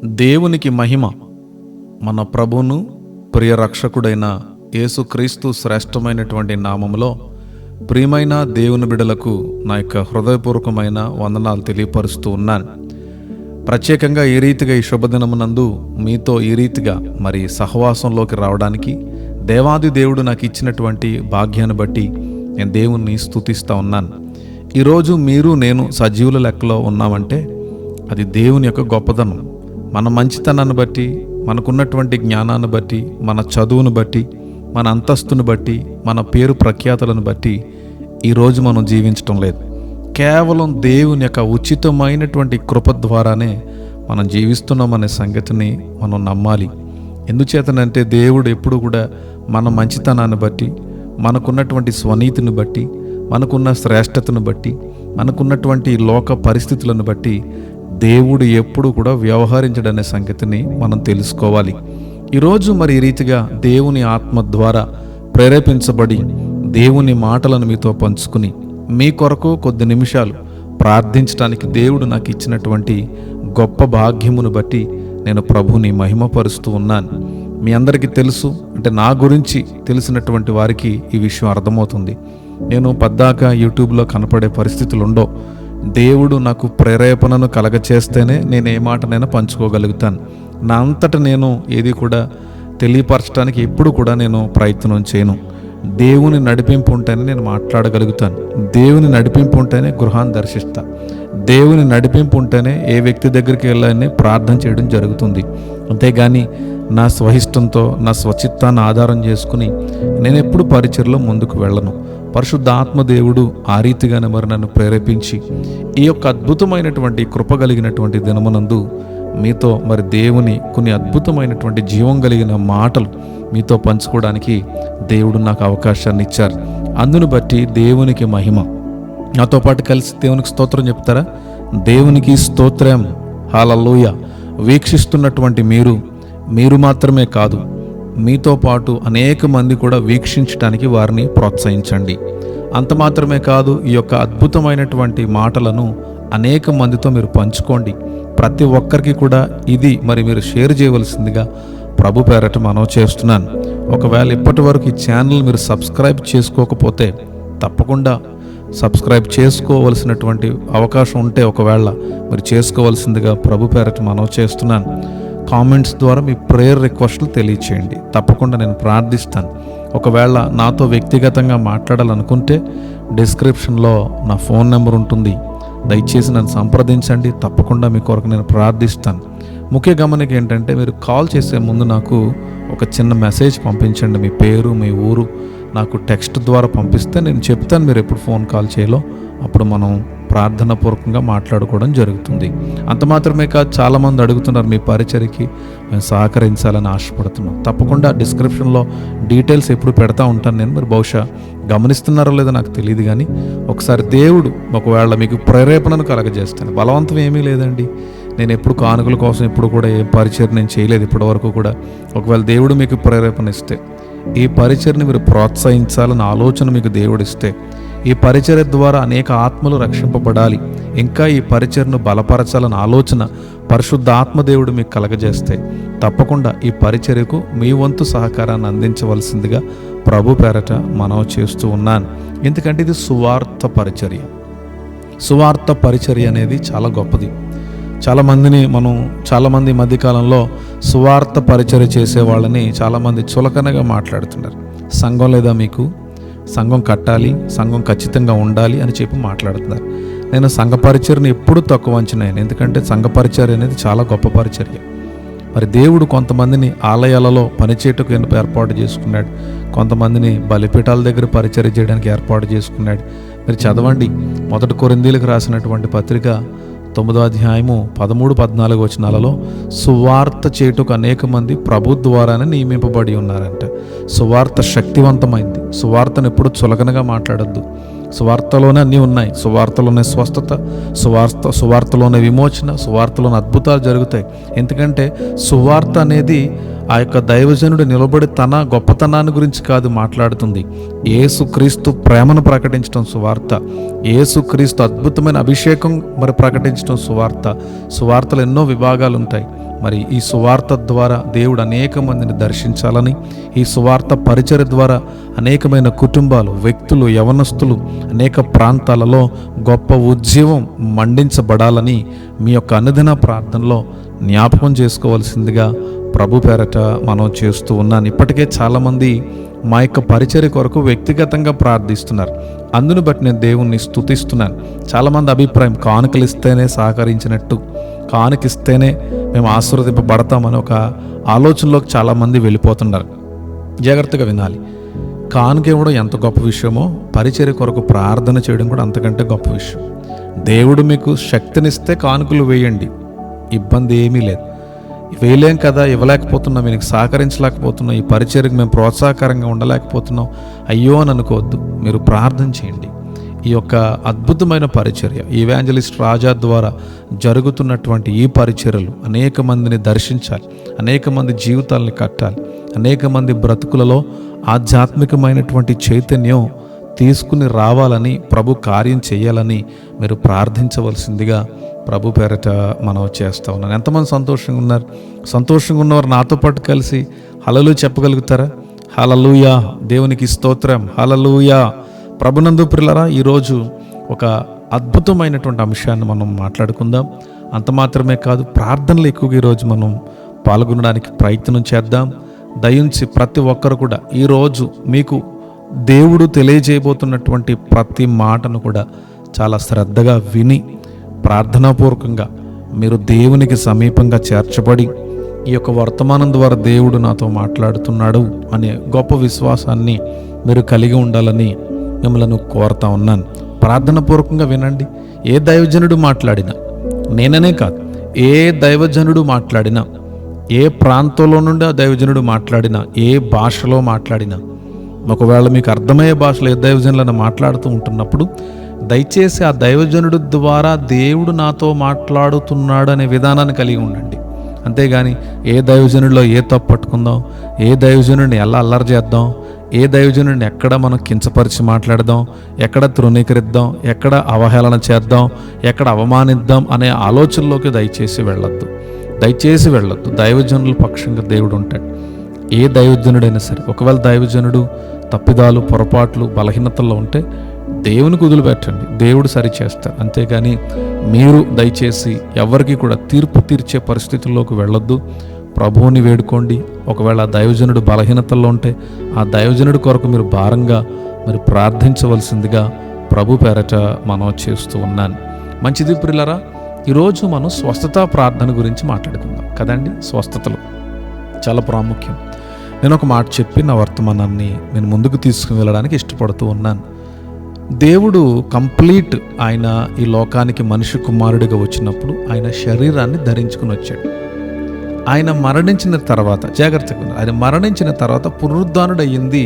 దేవునికి మహిమ. మన ప్రభువును ప్రియ రక్షకుడైన యేసుక్రీస్తు శ్రేష్టమైనటువంటి నామములో ప్రియమైన దేవుని బిడ్డలకు నా యొక్క హృదయపూర్వకమైన వందనాలు తెలియపరుస్తూ ఉన్నాను. ప్రత్యేకంగా ఈ రీతిగా ఈ శుభదినమునందు మీతో ఈ రీతిగా మరి సహవాసంలోకి రావడానికి దేవాది దేవుడు నాకు ఇచ్చినటువంటి భాగ్యాన్ని బట్టి నేను దేవుణ్ణి స్తుతిస్తూ ఉన్నాను. ఈరోజు మీరు నేను సజీవుల లెక్కలో ఉన్నామంటే అది దేవుని యొక్క గొప్పదనం. మన మంచితనాన్ని బట్టి, మనకున్నటువంటి జ్ఞానాన్ని బట్టి, మన చదువును బట్టి, మన అంతస్తును బట్టి, మన పేరు ప్రఖ్యాతులను బట్టి ఈరోజు మనం జీవించటం లేదు. కేవలం దేవుని యొక్క ఉచితమైనటువంటి కృప ద్వారానే మనం జీవిస్తున్నామనే సంగతిని మనం నమ్మాలి. ఎందుచేతనంటే దేవుడు ఎప్పుడు కూడా మన మంచితనాన్ని బట్టి, మనకున్నటువంటి స్వనీతిని బట్టి, మనకున్న శ్రేష్టతను బట్టి, మనకున్నటువంటి లోక పరిస్థితులను బట్టి దేవుడు ఎప్పుడు కూడా వ్యవహరించడనే సంగతిని మనం తెలుసుకోవాలి. ఈరోజు మరి ఈ రీతిగా దేవుని ఆత్మ ద్వారా ప్రేరేపించబడి దేవుని మాటలను మీతో పంచుకుని మీ కొరకు కొద్ది నిమిషాలు ప్రార్థించడానికి దేవుడు నాకు ఇచ్చినటువంటి గొప్ప భాగ్యమును బట్టి నేను ప్రభుని మహిమపరుస్తూ ఉన్నాను. మీ అందరికీ తెలుసు, అంటే నా గురించి తెలిసినటువంటి వారికి ఈ విషయం అర్థమవుతుంది. నేను పద్దాక యూట్యూబ్లో కనపడే పరిస్థితులు ఉండవు. దేవుడు నాకు ప్రేరేపణను కలగచేస్తేనే నేను ఏ మాటనైనా పంచుకోగలుగుతాను. నా అంతటా నేను ఏది కూడా తెలియపరచడానికి ఎప్పుడు కూడా నేను ప్రయత్నం చేయను. దేవుని నడిపింపు ఉంటేనే నేను మాట్లాడగలుగుతాను. దేవుని నడిపింపు ఉంటేనే గృహాన్ని దర్శిస్తా. దేవుని నడిపింపు ఉంటేనే ఏ వ్యక్తి దగ్గరికి వెళ్ళాలని ప్రార్థన చేయడం జరుగుతుంది. అంతేగాని నా స్వహిష్టంతో, నా స్వచిత్తాన్ని ఆధారం చేసుకుని నేను ఎప్పుడు పరిచర్లో ముందుకు వెళ్ళను. పరిశుద్ధ ఆత్మదేవుడు ఆ రీతిగానే మరి నన్ను ప్రేరేపించి ఈ యొక్క అద్భుతమైనటువంటి కృప కలిగినటువంటి దినమునందు మీతో మరి దేవుని కొన్ని అద్భుతమైనటువంటి జీవం కలిగిన మాటలు మీతో పంచుకోవడానికి దేవుడు నాకు అవకాశాన్ని ఇచ్చారు. అందును బట్టి దేవునికి మహిమ. నాతో పాటు కలిసి దేవునికి స్తోత్రం చెప్తారా? దేవునికి స్తోత్రం, హల్లెలూయా. వీక్షిస్తున్నటువంటి మీరు మాత్రమే కాదు, మీతో పాటు అనేక మంది కూడా వీక్షించడానికి వారిని ప్రోత్సహించండి. అంత మాత్రమే కాదు, ఈ యొక్క అద్భుతమైనటువంటి మాటలను అనేక మందితో మీరు పంచుకోండి. ప్రతి ఒక్కరికి కూడా ఇది మరి మీరు షేర్ చేయవలసిందిగా ప్రభు పేరట మనవి చేస్తున్నాను. ఒకవేళ ఇప్పటి వరకు ఈ ఛానల్ మీరు సబ్స్క్రైబ్ చేసుకోకపోతే తప్పకుండా సబ్స్క్రైబ్ చేసుకోవలసినటువంటి అవకాశం ఉంటే ఒకవేళ మీరు చేసుకోవలసిందిగా ప్రభు పేరట మనవి చేస్తున్నాను. కామెంట్స్ ద్వారా మీ ప్రేయర్ రిక్వెస్ట్లు తెలియచేయండి. తప్పకుండా నేను ప్రార్థిస్తాను. ఒకవేళ నాతో వ్యక్తిగతంగా మాట్లాడాలనుకుంటే డిస్క్రిప్షన్లో నా ఫోన్ నెంబర్ ఉంటుంది. దయచేసి నన్ను సంప్రదించండి. తప్పకుండా మీ కొరకు నేను ప్రార్థిస్తాను. ముఖ్య గమనిక ఏంటంటే, మీరు కాల్ చేసే ముందు నాకు ఒక చిన్న మెసేజ్ పంపించండి. మీ పేరు, మీ ఊరు నాకు టెక్స్ట్ ద్వారా పంపిస్తే నేను చెప్తాను మీరు ఎప్పుడు ఫోన్ కాల్ చేయాలో. అప్పుడు మనం ప్రార్థన పూర్వకంగా మాట్లాడుకోవడం జరుగుతుంది. అంత మాత్రమే కాదు, చాలామంది అడుగుతున్నారు మీ పరిచర్యకి మేము సహకరించాలని ఆశపడుతున్నాం. తప్పకుండా డిస్క్రిప్షన్లో డీటెయిల్స్ ఎప్పుడు పెడతా ఉంటాను నేను. మీరు బహుశా గమనిస్తున్నారో లేదో నాకు తెలియదు, కానీ ఒకసారి దేవుడు ఒకవేళ మీకు ప్రేరేపణను కలగజేస్తాను. బలవంతం ఏమీ లేదండి. నేను ఎప్పుడు కానుకల కోసం ఎప్పుడు కూడా ఏ పరిచర్య నేను చేయలేదు ఇప్పటి వరకు కూడా. ఒకవేళ దేవుడు మీకు ప్రేరేపణ ఇస్తే, ఈ పరిచర్ని మీరు ప్రోత్సహించాలని ఆలోచన మీకు దేవుడు ఇస్తే, ఈ పరిచర్య ద్వారా అనేక ఆత్మలు రక్షింపబడాలి, ఇంకా ఈ పరిచర్ను బలపరచాలని ఆలోచన పరిశుద్ధ ఆత్మదేవుడు మీకు కలగజేస్తే తప్పకుండా ఈ పరిచర్యకు మీ వంతు సహకారాన్ని అందించవలసిందిగా ప్రభు పేరట మనవి చేస్తూ ఉన్నాను. ఎందుకంటే ఇది సువార్త పరిచర్య. సువార్త పరిచర్య అనేది చాలా గొప్పది. చాలామంది మధ్యకాలంలో సువార్త పరిచర్య చేసే వాళ్ళని చాలామంది చులకనగా మాట్లాడుతున్నారు. సంఘం లేదా మీకు? సంఘం కట్టాలి, సంఘం ఖచ్చితంగా ఉండాలి అని చెప్పి మాట్లాడుతున్నారు. నేను సంఘ పరిచర్యను ఎప్పుడూ తక్కువ అంచనాను. ఎందుకంటే సంఘ పరిచర్య అనేది చాలా గొప్ప పరిచర్య. మరి దేవుడు కొంతమందిని ఆలయాలలో పనిచేయటకు ఏర్పాటు చేసుకున్నాడు. కొంతమందిని బలిపీఠాల దగ్గర పరిచర్య చేయడానికి ఏర్పాటు చేసుకున్నాడు. మీరు చదవండి, 1 కొరింథీయులకు రాసినటువంటి పత్రిక 9వ అధ్యాయము 13-14 వచనాలలో సువార్త చేయుటకు అనేక మంది ప్రభు ద్వారానే నియమింపబడి ఉన్నారంట. సువార్త శక్తివంతమైంది. సువార్తను ఎప్పుడు చులకనగా మాట్లాడద్దు. సువార్తలోనే అన్నీ ఉన్నాయి. సువార్తలోనే స్వస్థత, సువార్తలోనే విమోచన, సువార్తలోనే అద్భుతాలు జరుగుతాయి. ఎందుకంటే సువార్త అనేది ఆ యొక్క దైవజనుడు నిలబడి తన గొప్పతనాన్ని గురించి కాదు మాట్లాడుతుంది. యేసుక్రీస్తు ప్రేమను ప్రకటించడం సువార్త. యేసుక్రీస్తు అద్భుతమైన అభిషేకం మరి ప్రకటించడం సువార్త. సువార్తలు ఎన్నో విభాగాలు ఉంటాయి. మరి ఈ సువార్త ద్వారా దేవుడు అనేక మందిని దర్శించాలని, ఈ సువార్త పరిచర్య ద్వారా అనేకమైన కుటుంబాలు, వ్యక్తులు, యవనస్తులు అనేక ప్రాంతాలలో గొప్ప ఉజ్జీవం మండించబడాలని మీ యొక్క అనుదిన ప్రార్థనలో జ్ఞాపకం చేసుకోవాల్సిందిగా ప్రభు పేరట మనం చేస్తూ ఉన్నాను. ఇప్పటికే చాలామంది మా యొక్క పరిచర్య కొరకు వ్యక్తిగతంగా ప్రార్థిస్తున్నారు. అందును బట్టి నేను దేవుణ్ణి స్తుతిస్తున్నాను. చాలామంది అభిప్రాయం కానుకలు ఇస్తేనే సహకరించినట్టు, కానుకిస్తేనే మేము ఆశీర్వదింపబడతామని ఒక ఆలోచనలోకి చాలామంది వెళ్ళిపోతున్నారు. జాగ్రత్తగా వినాలి. కానుక ఇవ్వడం ఎంత గొప్ప విషయమో, పరిచర్య కొరకు ప్రార్థన చేయడం కూడా అంతకంటే గొప్ప విషయం. దేవుడు మీకు శక్తినిస్తే కానుకలు వేయండి, ఇబ్బంది ఏమీ లేదు. వేయలేం కదా, ఇవ్వలేకపోతున్నాం, మీకు సహకరించలేకపోతున్నాం, ఈ పరిచర్యకు మేము ప్రోత్సాహకరంగా ఉండలేకపోతున్నాం, అయ్యో అని అనుకోవద్దు. మీరు ప్రార్థన చేయండి. ఈ యొక్క అద్భుతమైన పరిచర్య, ఈవాంజలిస్ట్ రాజా ద్వారా జరుగుతున్నటువంటి ఈ పరిచర్యలు అనేక మందిని దర్శించాలి, అనేక మంది జీవితాలని కట్టాలి, అనేక మంది బ్రతుకులలో ఆధ్యాత్మికమైనటువంటి చైతన్యం తీసుకుని రావాలని, ప్రభు కార్యం చేయాలని మీరు ప్రార్థించవలసిందిగా ప్రభు పేరట మనం చేస్తూ ఉన్నాను. ఎంతమంది సంతోషంగా ఉన్నారు? సంతోషంగా ఉన్నవారు నాతో పాటు కలిసి హల్లెలూయా చెప్పగలుగుతారా? హల్లెలూయా, దేవునికి స్తోత్రం, హల్లెలూయా. ప్రభునందు ప్రియులారా, ఈరోజు ఒక అద్భుతమైనటువంటి అంశాన్ని మనం మాట్లాడుకుందాం. అంత మాత్రమే కాదు, ప్రార్థనలు ఎక్కువగా ఈరోజు మనం పాల్గొనడానికి ప్రయత్నం చేద్దాం. దయించి ప్రతి ఒక్కరు కూడా ఈరోజు మీకు దేవుడు తెలియజేయబోతున్నటువంటి ప్రతి మాటను కూడా చాలా శ్రద్ధగా విని ప్రార్థనాపూర్వకంగా మీరు దేవునికి సమీపంగా చేర్చబడి ఈ యొక్క వర్తమానం ద్వారా దేవుడు నాతో మాట్లాడుతున్నాడు అనే గొప్ప విశ్వాసాన్ని మీరు కలిగి ఉండాలని మిమ్మల్ని కోరుతా ఉన్నాను. ప్రార్థనాపూర్వకంగా వినండి. ఏ దైవజనుడు మాట్లాడినా, నేననే కాదు, ఏ దైవజనుడు మాట్లాడినా, ఏ ప్రాంతంలో నుండి ఆ దైవజనుడు మాట్లాడినా, ఏ భాషలో మాట్లాడినా, ఒకవేళ మీకు అర్థమయ్యే భాషలో ఏ దైవజనులను మాట్లాడుతూ ఉంటున్నప్పుడు దయచేసి ఆ దైవజనుడు ద్వారా దేవుడు నాతో మాట్లాడుతున్నాడు అనే విధానాన్ని కలిగి ఉండండి. అంతేగాని ఏ దైవజనుడిలో ఏ తప్పు పట్టుకుందాం, ఏ దైవజనుడిని ఎలా అల్లరి చేద్దాం, ఏ దైవజనుడిని ఎక్కడ మనం కించపరిచి మాట్లాడదాం, ఎక్కడ తృణీకరిద్దాం, ఎక్కడ అవహేళన చేద్దాం, ఎక్కడ అవమానిద్దాం అనే ఆలోచనలోకి దయచేసి వెళ్ళొద్దు. దైవజనుల పక్షంగా దేవుడు ఉంటాడు. ఏ దైవజనుడైనా సరే, ఒకవేళ దైవజనుడు తప్పిదాలు, పొరపాట్లు, బలహీనతల్లో ఉంటే దేవునికి వదిలిపెట్టండి, దేవుడు సరిచేస్తారు. అంతేగాని మీరు దయచేసి ఎవరికి కూడా తీర్పు తీర్చే పరిస్థితుల్లోకి వెళ్ళొద్దు. ప్రభువుని వేడుకోండి. ఒకవేళ ఆ దైవజనుడు బలహీనతల్లో ఉంటే ఆ దైవజనుడి కొరకు మీరు భారంగా మీరు ప్రార్థించవలసిందిగా ప్రభు పేరట మనం చేస్తూ ఉన్నాను. మంచిది ప్రియులారా, ఈరోజు మనం స్వస్థతా ప్రార్థన గురించి మాట్లాడుకుందాం కదండి. స్వస్థతలు చాలా ప్రాముఖ్యం. నేను ఒక మాట చెప్పి నా వర్తమానాన్ని నేను ముందుకు తీసుకుని వెళ్ళడానికి ఇష్టపడుతూ ఉన్నాను. దేవుడు కంప్లీట్ ఆయన ఈ లోకానికి మనిషి కుమారుడిగా వచ్చినప్పుడు ఆయన శరీరాన్ని ధరించుకుని వచ్చాడు. ఆయన మరణించిన తర్వాత, జాగ్రత్తగా ఆయన మరణించిన తర్వాత పునరుద్ధానుడు అయ్యింది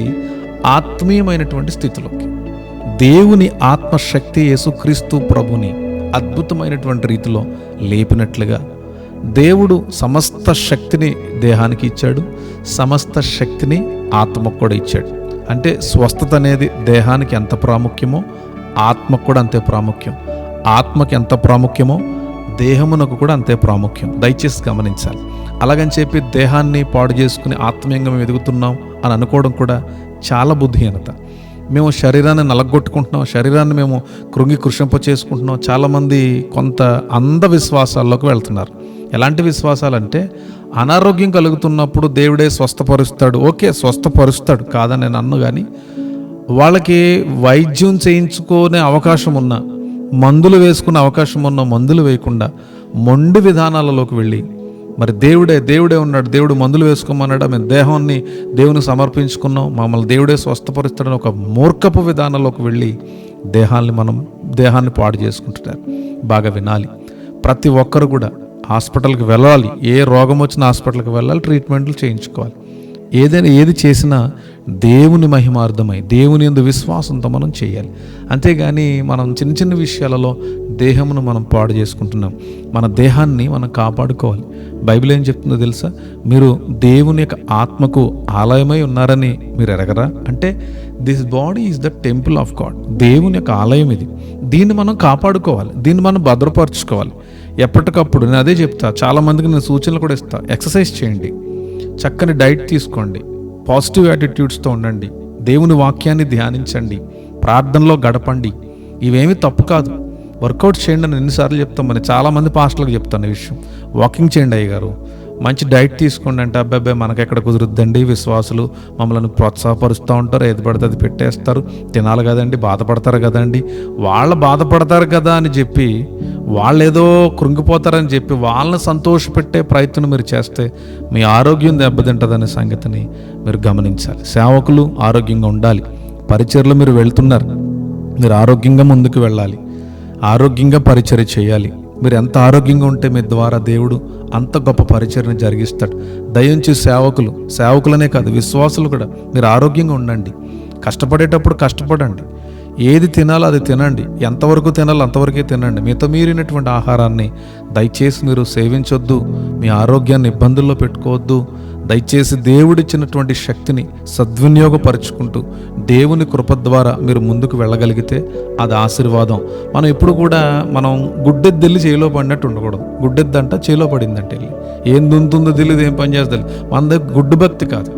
ఆత్మీయమైనటువంటి స్థితిలోకి. దేవుని ఆత్మశక్తి యేసుక్రీస్తు ప్రభుని అద్భుతమైనటువంటి రీతిలో లేపినట్లుగా దేవుడు సమస్త శక్తిని దేహానికి ఇచ్చాడు, సమస్త శక్తిని ఆత్మకు కూడా ఇచ్చాడు. అంటే స్వస్థత అనేది దేహానికి ఎంత ప్రాముఖ్యమో ఆత్మకు కూడా అంతే ప్రాముఖ్యం. ఆత్మకి ఎంత ప్రాముఖ్యమో దేహమునకు కూడా అంతే ప్రాముఖ్యం. దయచేసి గమనించాలి. అలాగని చెప్పి దేహాన్ని పాడు చేసుకుని ఆత్మీయంగా మేము ఎదుగుతున్నాం అని అనుకోవడం కూడా చాలా బుద్ధిహీనత. మేము శరీరాన్ని నలగొట్టుకుంటున్నాం, శరీరాన్ని మేము కృషింప చేసుకుంటున్నాం. చాలామంది కొంత అంధవిశ్వాసాల్లోకి వెళ్తున్నారు. ఎలాంటి విశ్వాసాలంటే, అనారోగ్యం కలుగుతున్నప్పుడు దేవుడే స్వస్థపరుస్తాడు. ఓకే, స్వస్థపరుస్తాడు కాదని నేను అన్ను. కానీ వాళ్ళకి వైద్యం చేయించుకునే అవకాశం ఉన్నా, మందులు వేసుకునే అవకాశం ఉన్న మందులు వేయకుండా మొండి విధానాలలోకి వెళ్ళి, మరి దేవుడే ఉన్నాడు, దేవుడు మందులు వేసుకోమన్నాడు, మేము దేహాన్ని దేవునికి సమర్పించుకున్నాం, మమ్మల్ని దేవుడే స్వస్థపరుస్తాడని ఒక మూర్ఖపు విధానంలోకి వెళ్ళి దేహాన్ని పాడు చేసుకుంటున్నారు. బాగా వినాలి. ప్రతి ఒక్కరు కూడా హాస్పిటల్కి వెళ్ళాలి. ఏ రోగం వచ్చినా హాస్పిటల్కి వెళ్ళాలి, ట్రీట్మెంట్లు చేయించుకోవాలి. ఏది చేసినా దేవుని మహిమార్థమై దేవుని యందు విశ్వాసంతో మనం చేయాలి. అంతేగాని మనం చిన్న చిన్న విషయాలలో దేహమును మనం పాడు చేసుకుంటున్నాం. మన దేహాన్ని మనం కాపాడుకోవాలి. బైబిల్ ఏం చెప్తుందో తెలుసా? మీరు దేవుని యొక్క ఆత్మకు ఆలయమై ఉన్నారని మీరు ఎరగరా? అంటే this body is the temple of God. దేవుని యొక్క ఆలయం ఇది. దీన్ని మనం కాపాడుకోవాలి, దీన్ని మనం భద్రపరచుకోవాలి. ఎప్పటికప్పుడు నేను అదే చెప్తా, చాలామందికి నేను సూచనలు కూడా ఇస్తా. ఎక్సర్సైజ్ చేయండి, చక్కని డైట్ తీసుకోండి, పాజిటివ్ యాటిట్యూడ్స్తో ఉండండి, దేవుని వాక్యాన్ని ధ్యానించండి, ప్రార్థనలో గడపండి. ఇవేమీ తప్పు కాదు. వర్కౌట్ చేయండి అని ఎన్నిసార్లు చెప్తాం. మరి చాలామంది పాస్టర్లకు చెప్తాను ఈ విషయం. వాకింగ్ చేయండి అయ్యగారు, మంచి డైట్ తీసుకోండి అంటే అబ్బాయి మనకెక్కడ కుదురుద్దండి, విశ్వాసులు మమ్మల్ని ప్రోత్సాహపరుస్తూ ఉంటారు, ఏది పడితే అది పెట్టేస్తారు, తినాలి కదండి, బాధపడతారు కదండి, వాళ్ళు బాధపడతారు కదా అని చెప్పి, వాళ్ళు ఏదో కృంగిపోతారని చెప్పి వాళ్ళని సంతోషపెట్టే ప్రయత్నం మీరు చేస్తే మీ ఆరోగ్యం దెబ్బతింటుందనే సంగతిని మీరు గమనించాలి. సేవకులు ఆరోగ్యంగా ఉండాలి. పరిచర్లు మీరు వెళ్తున్నారు, మీరు ఆరోగ్యంగా ముందుకు వెళ్ళాలి, ఆరోగ్యంగా పరిచర్య చేయాలి. మీరు ఎంత ఆరోగ్యంగా ఉంటే మీ ద్వారా దేవుడు అంత గొప్ప పరిచర్యను జరిగిస్తాడు. దయించి సేవకులనే కాదు, విశ్వాసులు కూడా మీరు ఆరోగ్యంగా ఉండండి. కష్టపడేటప్పుడు కష్టపడండి, ఏది తినాలో అది తినండి, ఎంతవరకు తినాలో అంతవరకే తినండి. మితమీరినటువంటి ఆహారాన్ని దయచేసి మీరు సేవించొద్దు, మీ ఆరోగ్యాన్ని ఇబ్బందుల్లో పెట్టుకోవద్దు. దయచేసి దేవుడిచ్చినటువంటి శక్తిని సద్వినియోగపరుచుకుంటూ దేవుని కృప ద్వారా మీరు ముందుకు వెళ్ళగలిగితే అది ఆశీర్వాదం. మనం ఎప్పుడు కూడా గుడ్డెద్దెల్లి చేలో పడినట్టు ఉండకూడదు. గుడ్డెద్దంట చేలో పడిందంటే వెళ్ళి ఏం దుంతుందో తెలియదు, ఏం పని చేస్తుంది. మన దగ్గర గుడ్డు భక్తి కాదు,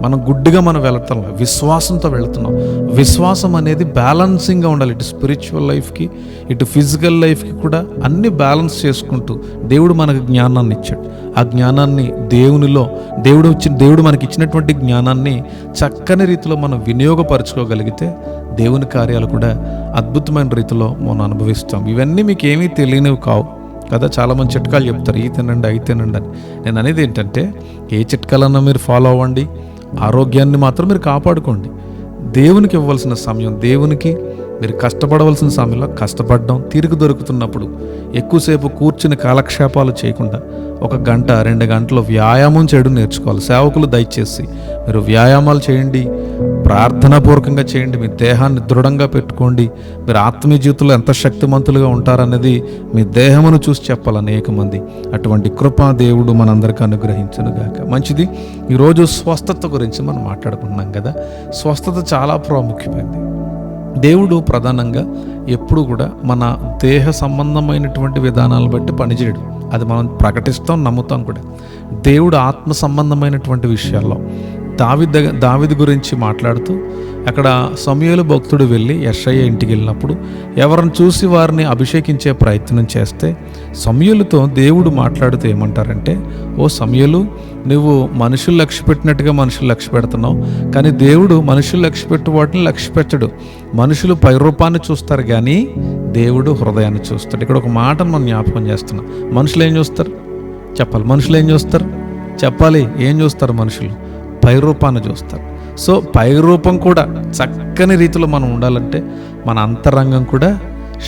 మనం గుడ్డిగా వెళ్తున్నాం, విశ్వాసంతో వెళుతున్నాం. విశ్వాసం అనేది బ్యాలెన్సింగ్గా ఉండాలి. ఇటు స్పిరిచువల్ లైఫ్కి, ఇటు ఫిజికల్ లైఫ్కి కూడా అన్ని బ్యాలెన్స్ చేసుకుంటూ దేవుడు మనకు జ్ఞానాన్ని ఇచ్చాడు. ఆ జ్ఞానాన్ని దేవుడు మనకి ఇచ్చినటువంటి జ్ఞానాన్ని చక్కని రీతిలో మనం వినియోగపరచుకోగలిగితే దేవుని కార్యాలు కూడా అద్భుతమైన రీతిలో మనం అనుభవిస్తాం. ఇవన్నీ మీకు ఏమీ తెలియనివి కావు కదా. చాలామంది చిట్కాలు చెప్తారు, ఈ తినండి అవి తినండి అని. నేను అనేది ఏంటంటే, ఏ చిట్కాలన్నా మీరు ఫాలో అవ్వండి, ఆరోగ్యాన్ని మాత్రం మీరు కాపాడుకోండి. దేవునికి ఇవ్వాల్సిన సమయం దేవునికి, మీరు కష్టపడవలసిన సమయంలో కష్టపడడం, తీరిక దొరుకుతున్నప్పుడు ఎక్కువసేపు కూర్చుని కాలక్షేపాలు చేయకుండా 1 గంట 2 గంటలు వ్యాయామం చేయడం నేర్చుకోవాలి. సేవకులు దయచేసి మీరు వ్యాయామాలు చేయండి, ప్రార్థనాపూర్వకంగా చేయండి, మీ దేహాన్ని దృఢంగా పెట్టుకోండి. మీరు ఆత్మీయ జీవితంలో ఎంత శక్తిమంతులుగా ఉంటారనేది మీ దేహమును చూసి చెప్పాలి అనేక మంది. అటువంటి కృపా దేవుడు మనందరికీ అనుగ్రహించునుగాక. మంచిది. ఈరోజు స్వస్థత గురించి మనం మాట్లాడుకున్నాం కదా. స్వస్థత చాలా ప్రాముఖ్యమైనది. దేవుడు ప్రధానంగా ఎప్పుడు కూడా మన దేహ సంబంధమైనటువంటి విధానాలను బట్టి పనిచేయడు. అది మనం ప్రకటిస్తాం, నమ్ముతాం కూడా. దేవుడు ఆత్మ సంబంధమైనటువంటి విషయాల్లో దావీదు గురించి మాట్లాడుతూ, అక్కడ సమూయేలు భక్తుడు వెళ్ళి యెషయా ఇంటికి వెళ్ళినప్పుడు ఎవరిని చూసి వారిని అభిషేకించే ప్రయత్నం చేస్తే సమూయేలుతో దేవుడు మాట్లాడుతూ ఏమంటారంటే, ఓ సమూయేలు, నువ్వు మనుషులు లక్ష్య పెట్టినట్టుగా మనుషులు లక్ష్య పెడుతున్నావు, కానీ దేవుడు మనుషులు లక్ష్య పెట్టు వాటిని లక్ష్య పెట్టడు. మనుషులు పై రూపాన్ని చూస్తారు కానీ దేవుడు హృదయాన్ని చూస్తాడు. ఇక్కడ ఒక మాటను మనం జ్ఞాపకం చేస్తున్నాం. మనుషులు ఏం చూస్తారు చెప్పాలి? మనుషులు ఏం చూస్తారు చెప్పాలి? ఏం చూస్తారు? మనుషులు పై రూపాన్ని చూస్తారు. సో పై రూపం కూడా చక్కని రీతిలో మనం ఉండాలంటే మన అంతరంగం కూడా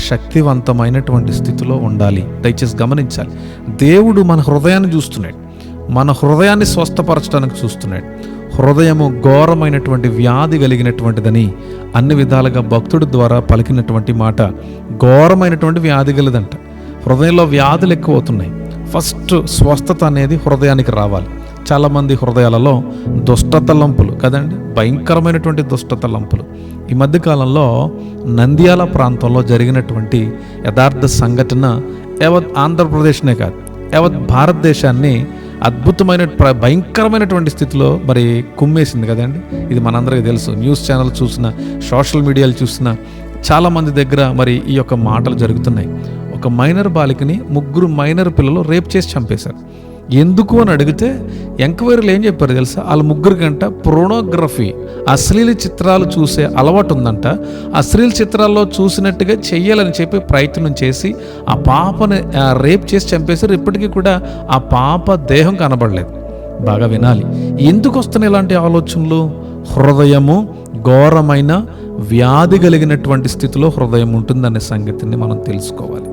శక్తివంతమైనటువంటి స్థితిలో ఉండాలి. దయచేసి గమనించాలి. దేవుడు మన హృదయాన్ని చూస్తున్నాడు, మన హృదయాన్ని స్వస్థపరచడానికి చూస్తున్నాడు. హృదయము ఘోరమైనటువంటి వ్యాధి కలిగినటువంటిదని అన్ని విధాలుగా భక్తుడి ద్వారా పలికినటువంటి మాట. ఘోరమైనటువంటి వ్యాధి గలదంట. హృదయంలో వ్యాధులు ఎక్కువ అవుతున్నాయి. ఫస్ట్ స్వస్థత అనేది హృదయానికి రావాలి. చాలామంది హృదయాలలో దుష్టతలంపులు కదండి, భయంకరమైనటువంటి దుష్టతలంపులు. ఈ మధ్యకాలంలో నంద్యాల ప్రాంతంలో జరిగినటువంటి యథార్థ సంఘటన యావత్ ఆంధ్రప్రదేశ్నే కాదు, యావత్ భారతదేశాన్ని అద్భుతమైన భయంకరమైనటువంటి స్థితిలో మరి కుమ్మేసింది కదండి. ఇది మనందరికీ తెలుసు. న్యూస్ ఛానల్ చూసినా, సోషల్ మీడియాలు చూసినా చాలామంది దగ్గర మరి ఈ యొక్క మాటలు జరుగుతున్నాయి. ఒక మైనర్ బాలికని 3 మైనర్ పిల్లలు రేప్ చేసి చంపేశారు. ఎందుకు అని అడిగితే ఎంక్వైరీలు ఏం చెప్పారు తెలుసా? వాళ్ళ 3 గంట పోర్నోగ్రఫీ, అశ్లీల చిత్రాలు చూసే అలవాటు ఉందంట. అశ్లీల చిత్రాల్లో చూసినట్టుగా చెయ్యాలని చెప్పి ప్రయత్నం చేసి ఆ పాపని రేప్ చేసి చంపేశారు. ఇప్పటికీ కూడా ఆ పాప దేహం కనబడలేదు. బాగా వినాలి. ఎందుకు వస్తున్నాయి ఇలాంటి ఆలోచనలు? హృదయము ఘోరమైన వ్యాధి కలిగినటువంటి స్థితిలో హృదయం ఉంటుందనే సంగతిని మనం తెలుసుకోవాలి.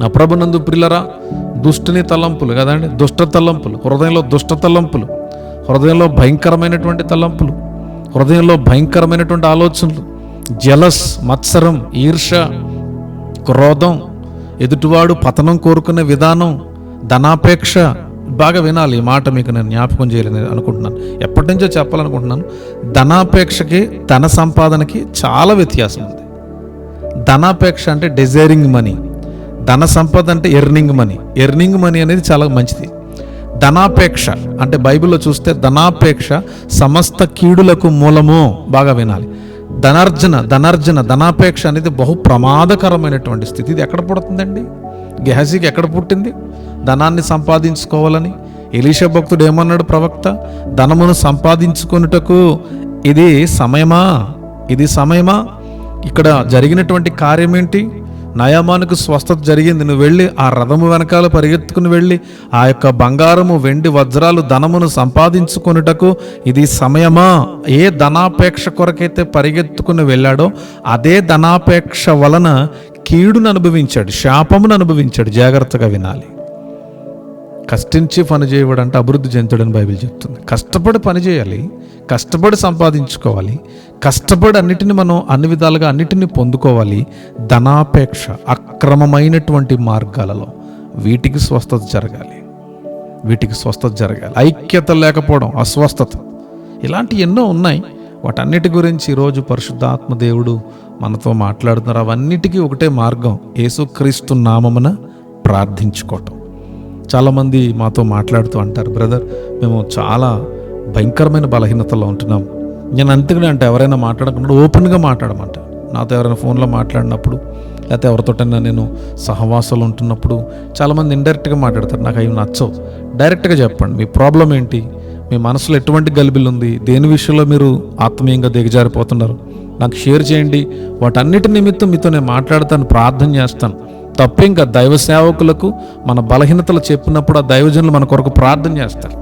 నా ప్రభునందు ప్రియులరా, దుష్టుని తలంపులు కదండి, దుష్ట తలంపులు, హృదయంలో దుష్ట తలంపులు, హృదయంలో భయంకరమైనటువంటి తలంపులు, హృదయంలో భయంకరమైనటువంటి ఆలోచనలు, జలస్, మత్సరం, ఈర్ష, క్రోధం, ఎదుటివాడు పతనం కోరుకునే విధానం, ధనాపేక్ష. బాగా వినాలి ఈ మాట, మీకు నేను జ్ఞాపకం చేయాలని అనుకుంటున్నాను, ఎప్పటి నుంచో చెప్పాలనుకుంటున్నాను. ధనాపేక్షకి ధన సంపాదనకి చాలా వ్యత్యాసం ఉంది. ధనాపేక్ష అంటే డిజైరింగ్ మనీ, ధన సంపద అంటే ఎర్నింగ్ మనీ. ఎర్నింగ్ మనీ అనేది చాలా మంచిది. ధనాపేక్ష అంటే బైబిల్లో చూస్తే ధనాపేక్ష సమస్త కీడులకు మూలము. బాగా వినాలి. ధనాపేక్ష అనేది బహు ప్రమాదకరమైనటువంటి స్థితి. ఇది ఎక్కడ పుడుతుందండి? గెహజీకి ఎక్కడ పుట్టింది? ధనాన్ని సంపాదించుకోవాలని. ఎలీషా భక్తుడు ఏమన్నాడు? ప్రవక్త, ధనమును సంపాదించుకొనుటకు ఇది సమయమా? ఇక్కడ జరిగినటువంటి కార్యం ఏంటి? నయామానుకు స్వస్థత జరిగింది. నువ్వు వెళ్ళి ఆ రథము వెనకాల పరిగెత్తుకుని వెళ్ళి ఆ యొక్క బంగారము, వెండి, వజ్రాలు, ధనమును సంపాదించుకొనుటకు ఇది సమయమా? ఏ ధనాపేక్ష కొరకైతే పరిగెత్తుకుని వెళ్ళాడో అదే ధనాపేక్ష వలన కీడును అనుభవించాడు, శాపమును అనుభవించాడు. జాగ్రత్తగా వినాలి. కష్టించి పని చేయడం అంటే అభివృద్ధి చెందుతాడని బైబిల్ చెప్తుంది. కష్టపడి పని చేయాలి, కష్టపడి సంపాదించుకోవాలి, కష్టపడి అన్నిటిని మనం అన్ని విధాలుగా అన్నిటిని పొందుకోవాలి. ధనాపేక్ష, అక్రమమైనటువంటి మార్గాలలో వీటికి స్వస్థత జరగాలి. ఐక్యత లేకపోవడం, అస్వస్థత, ఇలాంటి ఎన్నో ఉన్నాయి. వాటన్నిటి గురించి ఈరోజు పరిశుద్ధాత్మ దేవుడు మనతో మాట్లాడుతున్నారు. అవన్నిటికీ ఒకటే మార్గం, యేసుక్రీస్తు నామమున ప్రార్థించుకోవటం. చాలామంది మాతో మాట్లాడుతూ అంటారు, బ్రదర్ మేము చాలా భయంకరమైన బలహీనతలో ఉంటున్నాం. నేను అంతేగానే అంటే ఎవరైనా మాట్లాడకుండా ఓపెన్గా మాట్లాడమంట. నాతో ఎవరైనా ఫోన్లో మాట్లాడినప్పుడు, లేకపోతే ఎవరితోటైనా నేను సహవాసాలు ఉంటున్నప్పుడు చాలామంది ఇండైరెక్ట్గా మాట్లాడతారు. నాకు అవి నచ్చవు. డైరెక్ట్గా చెప్పండి, మీ ప్రాబ్లం ఏంటి, మీ మనసులో ఎటువంటి గలిబిలు ఉంది, దేని విషయంలో మీరు ఆత్మీయంగా దిగజారిపోతున్నారు, నాకు షేర్ చేయండి. వాటన్నిటి నిమిత్తం మీతో నేను మాట్లాడతాను, ప్రార్థన చేస్తాను. తప్ప ఇంకా దైవ సేవకులకు మన బలహీనతలు చెప్పినప్పుడు ఆ దైవజనులు మన కొరకు ప్రార్థన చేస్తారు.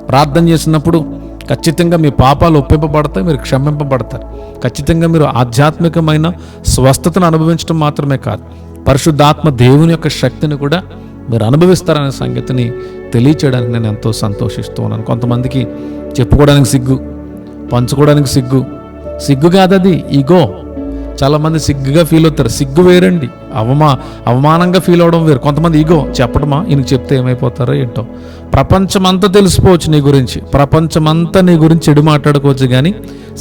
ప్రార్థన చేసినప్పుడు ఖచ్చితంగా మీ పాపాలు ఒప్పింపబడతాయి, మీరు క్షమింపబడతారు. ఖచ్చితంగా మీరు ఆధ్యాత్మికమైన స్వస్థతను అనుభవించడం మాత్రమే కాదు, పరిశుద్ధాత్మ దేవుని యొక్క శక్తిని కూడా మీరు అనుభవిస్తారనే సంగతిని తెలియచేయడానికి నేను ఎంతో సంతోషిస్తూ ఉన్నాను. కొంతమందికి చెప్పుకోవడానికి సిగ్గు, పంచుకోవడానికి సిగ్గు కాదు, అది ఈగో. చాలామంది సిగ్గుగా ఫీల్ అవుతారు. సిగ్గు వేరండి, అవమానంగా ఫీల్ అవడం వేరు. కొంతమంది ఈగో, చెప్పడమా, ఈయనకి చెప్తే ఏమైపోతారో ఏంటో. ప్రపంచమంతా తెలిసిపోవచ్చు నీ గురించి, ప్రపంచమంతా నీ గురించి చెడు మాట్లాడుకోవచ్చు, కానీ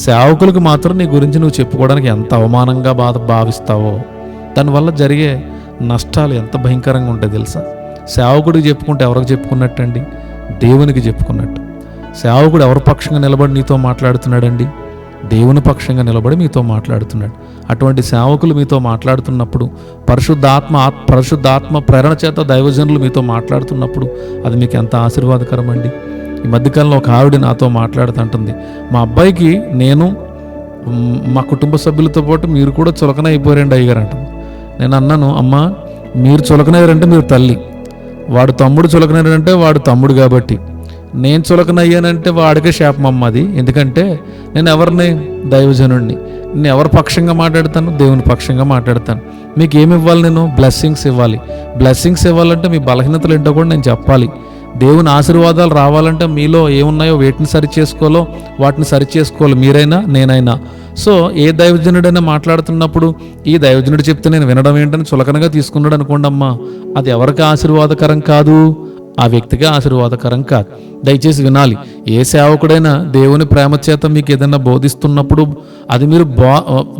సేవకులకు మాత్రం నీ గురించి నువ్వు చెప్పుకోవడానికి ఎంత అవమానంగా భావిస్తావో, దానివల్ల జరిగే నష్టాలు ఎంత భయంకరంగా ఉంటాయి తెలుసా? సేవకుడికి చెప్పుకుంటే ఎవరికి చెప్పుకున్నట్టండి? దేవునికి చెప్పుకున్నట్టు. సేవకుడు ఎవరి పక్షంగా నిలబడి నీతో మాట్లాడుతున్నాడండి? దేవుని పక్షంగా నిలబడి మీతో మాట్లాడుతున్నాడు. అటువంటి సేవకులు మీతో మాట్లాడుతున్నప్పుడు, పరిశుద్ధాత్మ ప్రేరణ చేత దైవజనులు మీతో మాట్లాడుతున్నప్పుడు అది మీకు ఎంత ఆశీర్వాదకరం అండి. ఈ మధ్యకాలంలో ఒక ఆవిడ నాతో మాట్లాడుతుంటుంది, మా అబ్బాయికి నేను మా కుటుంబ సభ్యులతో పాటు మీరు కూడా చులకన అయిపోయారండి అయ్యగారు అంటుంది. నేను అన్నాను, అమ్మ మీరు చులకనయ్యారంటే మీరు తల్లి, వాడు తమ్ముడు చులకనయ్యారంటే వాడు తమ్ముడు కాబట్టి, నేను చులకనయ్యానంటే వాడికే శాపం అమ్మ అది. ఎందుకంటే నేను ఎవరిని? దైవజనుడిని. నేను ఎవరి పక్షంగా మాట్లాడతాను? దేవుని పక్షంగా మాట్లాడతాను. మీకు ఏమి ఇవ్వాలి? నేను బ్లెస్సింగ్స్ ఇవ్వాలి. బ్లెస్సింగ్స్ ఇవ్వాలంటే మీ బలహీనతలు ఏంటో కూడా నేను చెప్పాలి. దేవుని ఆశీర్వాదాలు రావాలంటే మీలో ఏమున్నాయో వాటిని సరిచేసుకోవాలి మీరైనా నేనైనా. సో ఏ దైవజనుడైనా మాట్లాడుతున్నప్పుడు ఈ దైవజనుడు చెప్తే నేను వినడం ఏంటని చులకనగా తీసుకున్నాడు అనుకోండమ్మా, అది ఎవరికి ఆశీర్వాదకరం కాదు, ఆ వ్యక్తిగా ఆశీర్వాదకరం కాదు. దయచేసి వినాలి. ఏ సేవకుడైనా దేవుని ప్రేమ చేత మీకు ఏదైనా బోధిస్తున్నప్పుడు అది మీరు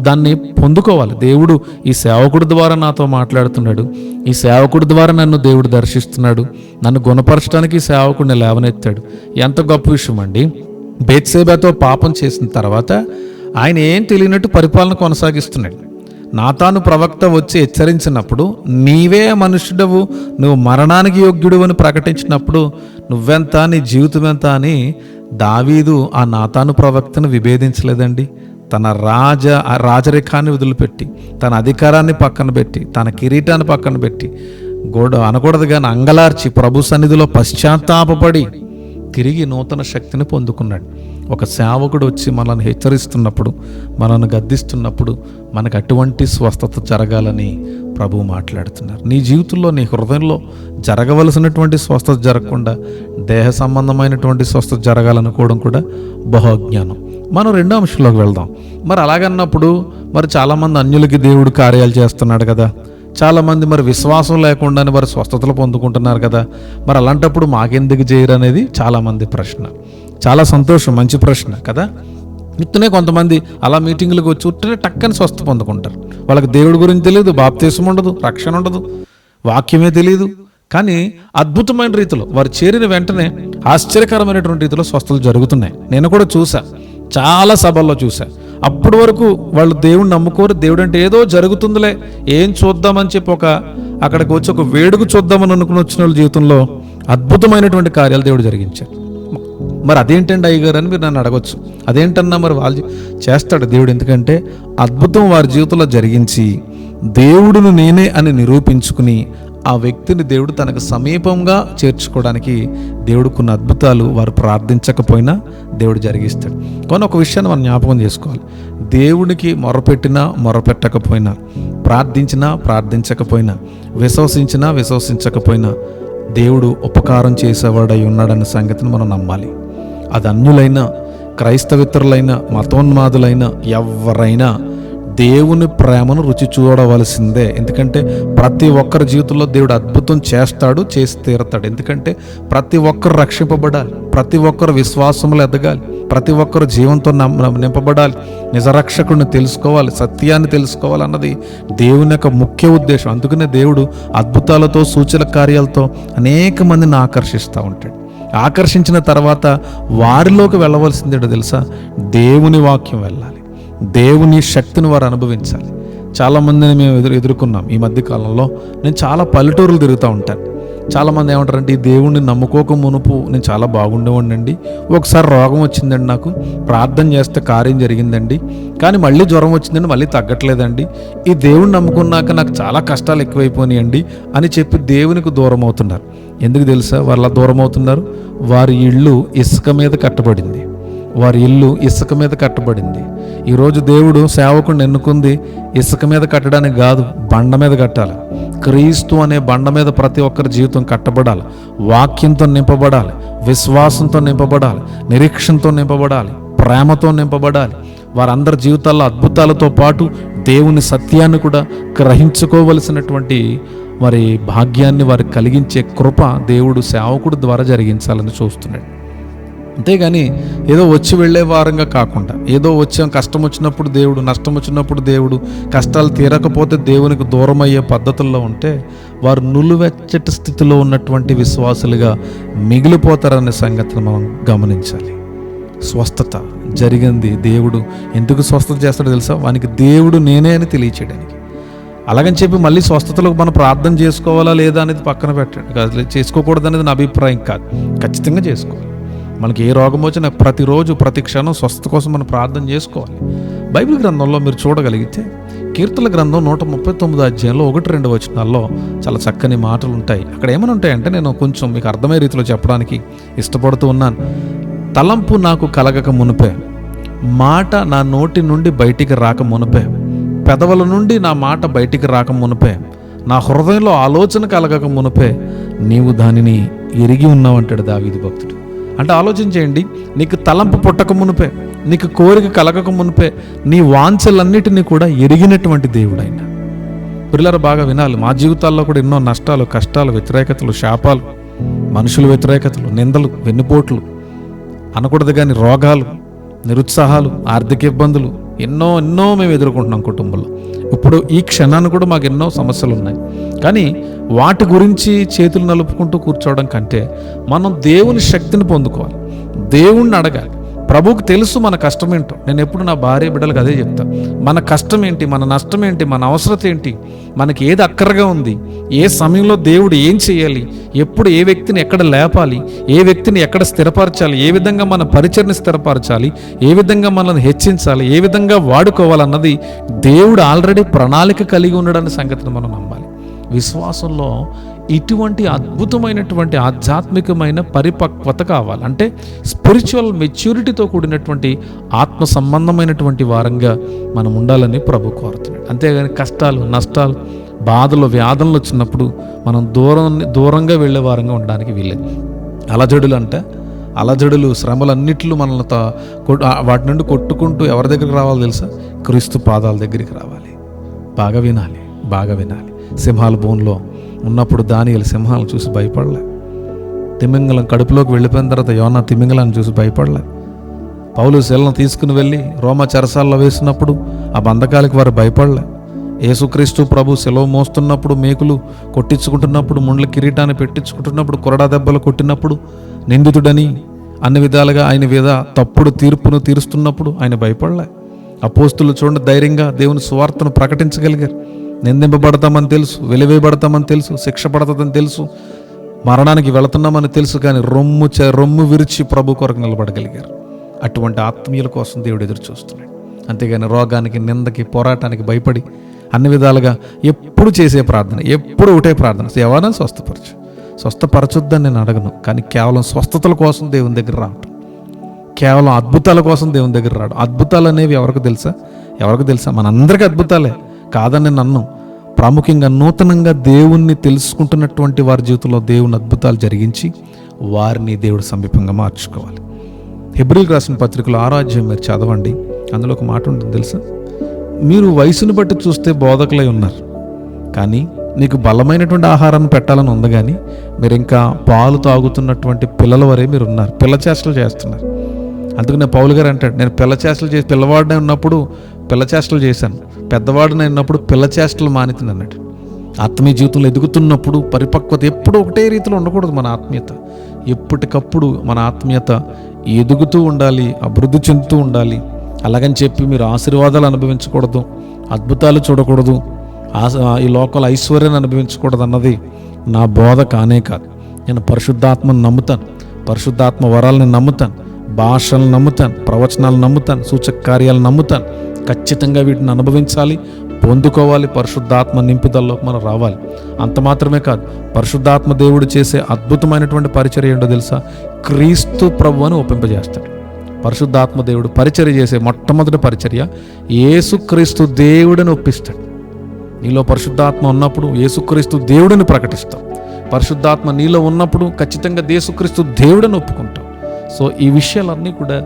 దాన్ని పొందుకోవాలి. దేవుడు ఈ సేవకుడి ద్వారా నాతో మాట్లాడుతున్నాడు, ఈ సేవకుడి ద్వారా నన్ను దేవుడు దర్శిస్తున్నాడు, నన్ను గుణపరచడానికి ఈ సేవకుడిని లేవనెత్తాడు. ఎంత గొప్ప విషయం అండి. బేత్షెబతో పాపం చేసిన తర్వాత ఆయన ఏం తెలియనట్టు పరిపాలన కొనసాగిస్తున్నాడు. నాతాను ప్రవక్త వచ్చి హెచ్చరించినప్పుడు, నీవే మనుష్యుడవు, నువ్వు మరణానికి యోగ్యుడు అని ప్రకటించినప్పుడు నువ్వెంత, నీ జీవితం ఎంత అని దావీదు ఆ నాతాను ప్రవక్తను విభేదించలేదండి. తన రాజరికాన్ని వదిలిపెట్టి, తన అధికారాన్ని పక్కన పెట్టి, తన కిరీటాన్ని పక్కన పెట్టి, అనకూడదు కానీ అంగలార్చి ప్రభు సన్నిధిలో పశ్చాత్తాపపడి తిరిగి నూతన శక్తిని పొందుకున్నాడు. ఒక సేవకుడు వచ్చి మనల్ని హెచ్చరిస్తున్నప్పుడు, మనల్ని గద్దిస్తున్నప్పుడు మనకు అటువంటి స్వస్థత జరగాలని ప్రభువు మాట్లాడుతున్నారు. నీ జీవితంలో, నీ హృదయంలో జరగవలసినటువంటి స్వస్థత జరగకుండా దేహ సంబంధమైనటువంటి స్వస్థత జరగాలనుకోవడం కూడా బహుజ్ఞానం. మనం రెండో అంశంలోకి వెళ్దాం. మరి అలాగన్నప్పుడు మరి చాలామంది అన్యులకి దేవుడు కార్యాలు చేస్తున్నాడు కదా, చాలామంది మరి విశ్వాసం లేకుండానే వారు స్వస్థతలు పొందుకుంటున్నారు కదా, మరి అలాంటప్పుడు మాకెందుకు చేయరు అనేది చాలామంది ప్రశ్న. చాలా సంతోషం, మంచి ప్రశ్న కదా. ఇట్లనే కొంతమంది అలా మీటింగులకు వచ్చి ఉట్టనే టక్కని స్వస్థ పొందుకుంటారు. వాళ్ళకి దేవుడి గురించి తెలియదు, బాప్తీసం ఉండదు, రక్షణ ఉండదు, వాక్యమే తెలియదు. కానీ అద్భుతమైన రీతిలో వారు చేరిన వెంటనే ఆశ్చర్యకరమైనటువంటి రీతిలో స్వస్థతలు జరుగుతున్నాయి. నేను కూడా చూసా, చాలా సభల్లో చూసా. అప్పటి వరకు వాళ్ళు దేవుడిని నమ్ముకోరు, దేవుడు అంటే ఏదో జరుగుతుందిలే, ఏం చూద్దామని చెప్పి అక్కడికి వచ్చి ఒక వేడుక చూద్దామని అనుకుని వచ్చిన వాళ్ళ జీవితంలో అద్భుతమైనటువంటి కార్యాలు దేవుడు జరిగించారు. మరి అదేంటండి అయ్యగారు అని మీరు నన్ను అడగొచ్చు. అదేంటన్నా మరి వాళ్ళు చేస్తాడు దేవుడు. ఎందుకంటే అద్భుతం వారి జీవితంలో జరిగించి దేవుడును నేనే అని నిరూపించుకుని ఆ వ్యక్తిని దేవుడు తనకు సమీపంగా చేర్చుకోవడానికి దేవుడు కొన్ని అద్భుతాలు వారు ప్రార్థించకపోయినా దేవుడు జరిగిస్తాడు. కానీ ఒక విషయాన్ని మనం జ్ఞాపకం చేసుకోవాలి. దేవునికి మొరపెట్టకపోయినా, ప్రార్థించకపోయినా, విశ్వసించకపోయినా దేవుడు ఉపకారం చేసేవాడై ఉన్నాడన్న సంగతిని మనం నమ్మాలి. అది అన్యులైనా, క్రైస్తవేతరులైనా, మతోన్మాదులైనా, ఎవరైనా దేవుని ప్రేమను రుచి చూడవలసిందే. ఎందుకంటే ప్రతి ఒక్కరి జీవితంలో దేవుడు అద్భుతం చేస్తాడు, చేసి తీరతాడు. ఎందుకంటే ప్రతి ఒక్కరు రక్షింపబడాలి, ప్రతి ఒక్కరు విశ్వాసంలో ఎదగాలి, ప్రతి ఒక్కరు జీవంతో నింపబడాలి, నిజరక్షకుడిని తెలుసుకోవాలి, సత్యాన్ని తెలుసుకోవాలి అన్నది దేవుని యొక్క ముఖ్య ఉద్దేశం. అందుకనే దేవుడు అద్భుతాలతో, సూచన కార్యాలతో అనేక మందిని ఆకర్షిస్తూ ఉంటాడు. ఆకర్షించిన తర్వాత వారిలోకి వెళ్ళవలసిందేటో తెలుసా? దేవుని వాక్యం వెళ్ళాలి, దేవుని శక్తిని వారు అనుభవించాలి. చాలామందిని మేము ఎదుర్కొన్నాం ఈ మధ్య కాలంలో. నేను చాలా పల్లెటూరులు తిరుగుతూ ఉంటాను. చాలామంది ఏమంటారంటే, ఈ దేవుణ్ణి నమ్ముకోక మునుపు నేను చాలా బాగుండేవాడినండి, ఒకసారి రోగం వచ్చిందండి, నాకు ప్రార్థన చేస్తే కార్యం జరిగిందండి, కానీ మళ్ళీ జ్వరం వచ్చిందండి, మళ్ళీ తగ్గట్లేదండి, ఈ దేవుణ్ణి నమ్ముకున్నాక నాకు చాలా కష్టాలు ఎక్కువైపోయినాయండి అని చెప్పి దేవునికి దూరం అవుతున్నారు. ఎందుకు తెలుసా వాళ్ళ దూరం అవుతున్నారు? వారి ఇల్లు ఇసుక మీద కట్టబడింది, వారి ఇల్లు ఇసుక మీద కట్టబడింది. ఈరోజు దేవుడు సేవకుడిని ఎన్నుకుంది ఇసుక మీద కట్టడానికి కాదు, బండ మీద కట్టాలి. క్రీస్తు అనే బండ మీద ప్రతి ఒక్కరి జీవితం కట్టబడాలి, వాక్యంతో నింపబడాలి, విశ్వాసంతో నింపబడాలి, నిరీక్షణతో నింపబడాలి, ప్రేమతో నింపబడాలి. వారందరి జీవితాల్లో అద్భుతాలతో పాటు దేవుని సత్యాన్ని కూడా గ్రహించుకోవలసినటువంటి మరి భాగ్యాన్ని వారికి కలిగించే కృప దేవుడు సేవకుడు ద్వారా జరిగించాలని చూస్తున్నాడు. అంతేగాని ఏదో వచ్చి వెళ్ళే వారంగా కాకుండా, ఏదో వచ్చాం కష్టం వచ్చినప్పుడు దేవుడు, నష్టం వచ్చినప్పుడు దేవుడు, కష్టాలు తీరకపోతే దేవునికి దూరం అయ్యే పద్ధతుల్లో ఉంటే వారు నులువెచ్చటి స్థితిలో ఉన్నటువంటి విశ్వాసులుగా మిగిలిపోతారనే సంగతిని మనం గమనించాలి. స్వస్థత జరిగింది. దేవుడు ఎందుకు స్వస్థత చేస్తాడో తెలుసా? వానికి దేవుడు నేనే అని తెలియచేయడానికి. అలాగని చెప్పి మళ్ళీ స్వస్థతలకు మనం ప్రార్థన చేసుకోవాలా లేదా అనేది పక్కన పెట్టండి, చేసుకోకూడదు అనేది నా అభిప్రాయం కాదు. ఖచ్చితంగా చేసుకోవాలి. మనకి ఏ రోగం వచ్చినా ప్రతిరోజు ప్రతి క్షణం స్వస్థత కోసం మనం ప్రార్థన చేసుకోవాలి. బైబిల్ గ్రంథంలో మీరు చూడగలిగితే కీర్తన గ్రంథం 139 అధ్యాయంలో 1-2 వచనాల్లో చాలా చక్కని మాటలు ఉంటాయి. అక్కడ ఏమని ఉంటాయంటే, నేను కొంచెం మీకు అర్థమయ్యే రీతిలో చెప్పడానికి ఇష్టపడుతూ ఉన్నాను. తలంపు నాకు కలగక మునుపే, మాట నా నోటి నుండి బయటికి రాక మునుపే, పెదవుల నుండి నా మాట బయటికి రాక మునుపే, నా హృదయంలో ఆలోచన కలగక మునుపే నీవు దానిని ఎరిగి ఉన్నావంటాడు దావీదు భక్తుడు. అంటే ఆలోచన చేయండి, నీకు తలంపు పుట్టక మునుపే, నీకు కోరిక కలగక మునుపే నీ వాంఛలన్నిటినీ కూడా ఎరిగినటువంటి దేవుడు ఆయన. పిల్లలు బాగా వినాలి. మా జీవితాల్లో కూడా ఎన్నో నష్టాలు, కష్టాలు, వ్యతిరేకతలు, శాపాలు, మనుషుల వ్యతిరేకతలు, నిందలు, వెన్నుపోట్లు అనకూడదు కానీ రోగాలు, నిరుత్సాహాలు, ఆర్థిక ఇబ్బందులు ఎన్నో మేము ఎదుర్కొంటున్నాం కుటుంబంలో. ఇప్పుడు ఈ క్షణాన్ని కూడా మాకు ఎన్నో సమస్యలు ఉన్నాయి. కానీ వాటి గురించి చేతులు నలుపుకుంటూ కూర్చోవడం కంటే మనం దేవుని శక్తిని పొందుకోవాలి, దేవుణ్ణి అడగాలి. ప్రభువుకు తెలుసు మన కష్టం ఏంటో. నేను ఎప్పుడు నా భార్య బిడ్డలకు అదే చెప్తాను. మన కష్టం ఏంటి, మన నష్టం ఏంటి, మన అవసరత ఏంటి, మనకి ఏది అక్కరగా ఉంది, ఏ సమయంలో దేవుడు ఏం చేయాలి, ఎప్పుడు ఏ వ్యక్తిని ఎక్కడ లేపాలి, ఏ వ్యక్తిని ఎక్కడ స్థిరపరచాలి, ఏ విధంగా మన పరిచయని స్థిరపరచాలి, ఏ విధంగా మనల్ని హెచ్చించాలి, ఏ విధంగా వాడుకోవాలన్నది దేవుడు ఆల్రెడీ ప్రణాళిక కలిగి ఉండడాన్ని సంగతిని మనం నమ్మాలి. విశ్వాసంలో ఇటువంటి అద్భుతమైనటువంటి ఆధ్యాత్మికమైన పరిపక్వత కావాలి. అంటే స్పిరిచువల్ మెచ్యూరిటీతో కూడినటువంటి ఆత్మ సంబంధమైనటువంటి వారంగా మనం ఉండాలని ప్రభు కోరుతున్నాడు. అంతేగాని కష్టాలు, నష్టాలు, బాధలు, వ్యాధులు వచ్చినప్పుడు మనం దూరంగా వెళ్ళే వారంగా ఉండడానికి వీలేదు. అలజడులు అంటే అలజడులు, శ్రమలన్నిట్లు మనల్ని వాటి నుండి కొట్టుకుంటూ ఎవరి దగ్గరికి రావాలి తెలుసా? క్రీస్తు పాదాల దగ్గరికి రావాలి. బాగా వినాలి, బాగా వినాలి. సింహాల బోన్లో ఉన్నప్పుడు దానియేలు సింహాలను చూసి భయపడలే. తిమింగలం కడుపులోకి వెళ్ళిపోయిన తర్వాత యోనా తిమింగలాన్ని చూసి భయపడలే. పౌలు శీలను తీసుకుని వెళ్ళి రోమా చెరసాల్లో వేసినప్పుడు ఆ బంధకాలకి వారు భయపడలే. యేసుక్రీస్తు ప్రభు సెలవు మోస్తున్నప్పుడు, మేకులు కొట్టించుకుంటున్నప్పుడు, ముండ్ల కిరీటాన్ని పెట్టించుకుంటున్నప్పుడు, కొరడా దెబ్బలు కొట్టినప్పుడు, నిందితుడని అన్ని విధాలుగా ఆయన మీద తప్పుడు తీర్పును తీరుస్తున్నప్పుడు ఆయన భయపడలే. అపోస్తులు చూడండి, ధైర్యంగా దేవుని సువార్తను ప్రకటించగలిగారు. నిందింపబడతామని తెలుసు, వెలివేయబడతామని తెలుసు, శిక్ష పడుతుందని తెలుసు, మరణానికి వెళుతున్నామని తెలుసు, కానీ రొమ్ము విరిచి ప్రభు కొరకు నిలబడగలిగారు. అటువంటి ఆత్మీయుల కోసం దేవుడు ఎదురు చూస్తున్నాడు. అంతేగాని రోగానికి, నిందకి, పోరాటానికి భయపడి అన్ని విధాలుగా ఎప్పుడు చేసే ప్రార్థన, ఎప్పుడు ఒకటే ప్రార్థన, ఎవరైనా స్వస్థపరచొద్దని నేను అడగను, కానీ కేవలం స్వస్థతల కోసం దేవుని దగ్గర రావటం, కేవలం అద్భుతాల కోసం దేవుని దగ్గర రావడం. అద్భుతాలు అనేవి ఎవరికి తెలుసా? మనందరికీ అద్భుతాలే కాదని నన్ను, ప్రాముఖ్యంగా నూతనంగా దేవుణ్ణి తెలుసుకుంటున్నటువంటి వారి జీవితంలో దేవుని అద్భుతాలు జరిగించి వారిని దేవుడు సమీపంగా మార్చుకోవాలి. హెబ్రీయులకు రాసిన పత్రికలో 6వ అధ్యాయం మీరు చదవండి. అందులో ఒక మాట ఉంటుంది తెలుసా? మీరు వయసును బట్టి చూస్తే బోధకులై ఉన్నారు, కానీ మీకు బలమైనటువంటి ఆహారాన్ని పెట్టాలని ఉంది, కానీ మీరు ఇంకా పాలు తాగుతున్నటువంటి పిల్లల వరే మీరు ఉన్నారు, పిల్ల చేష్టలు చేస్తున్నారు. అందుకనే పౌలు గారు అంటాడు, నేను పిల్లవాడినే ఉన్నప్పుడు పిల్ల చేష్టలు చేశాను, పెద్దవాడిని ఉన్నప్పుడు పిల్ల చేష్టలు మానితిని అన్నాడు. ఆత్మీయ జీవితంలో ఎదుగుతున్నప్పుడు పరిపక్వత ఎప్పుడు ఒకటే రీతిలో ఉండకూడదు. మన ఆత్మీయత ఎప్పటికప్పుడు మన ఆత్మీయత ఎదుగుతూ ఉండాలి, అభివృద్ధి చెందుతూ ఉండాలి. అలాగని చెప్పి మీరు ఆశీర్వాదాలు అనుభవించకూడదు, అద్భుతాలు చూడకూడదు, ఈ లోకల్ ఐశ్వర్యాన్ని అనుభవించకూడదు అన్నది నా బోధ కానే కాదు. నేను పరిశుద్ధాత్మను నమ్ముతాను, పరిశుద్ధాత్మ వరాలను నమ్ముతాను, భాషలను నమ్ముతాను, ప్రవచనాలను నమ్ముతాను, సూచక కార్యాలను నమ్ముతాను. ఖచ్చితంగా వీటిని అనుభవించాలి, పొందుకోవాలి. పరిశుద్ధాత్మ నింపుదల్లోకి మనం రావాలి. అంత మాత్రమే కాదు, పరిశుద్ధాత్మ దేవుడు చేసే అద్భుతమైనటువంటి పరిచర్య ఏంటో తెలుసా? క్రీస్తు ప్రభువుని ఒప్పింపజేస్తాడు. పరిశుద్ధాత్మ దేవుడు పరిచర్య చేసే మొట్టమొదటి పరిచర్య యేసుక్రీస్తు దేవుడిని ఒప్పిస్తాడు. నీలో పరిశుద్ధాత్మ ఉన్నప్పుడు యేసుక్రీస్తు దేవుడిని ప్రకటిస్తాం. పరిశుద్ధాత్మ నీలో ఉన్నప్పుడు ఖచ్చితంగా యేసుక్రీస్తు దేవుడిని ఒప్పుకుంటాం. సో ఈ విషయాలన్నీ కూడా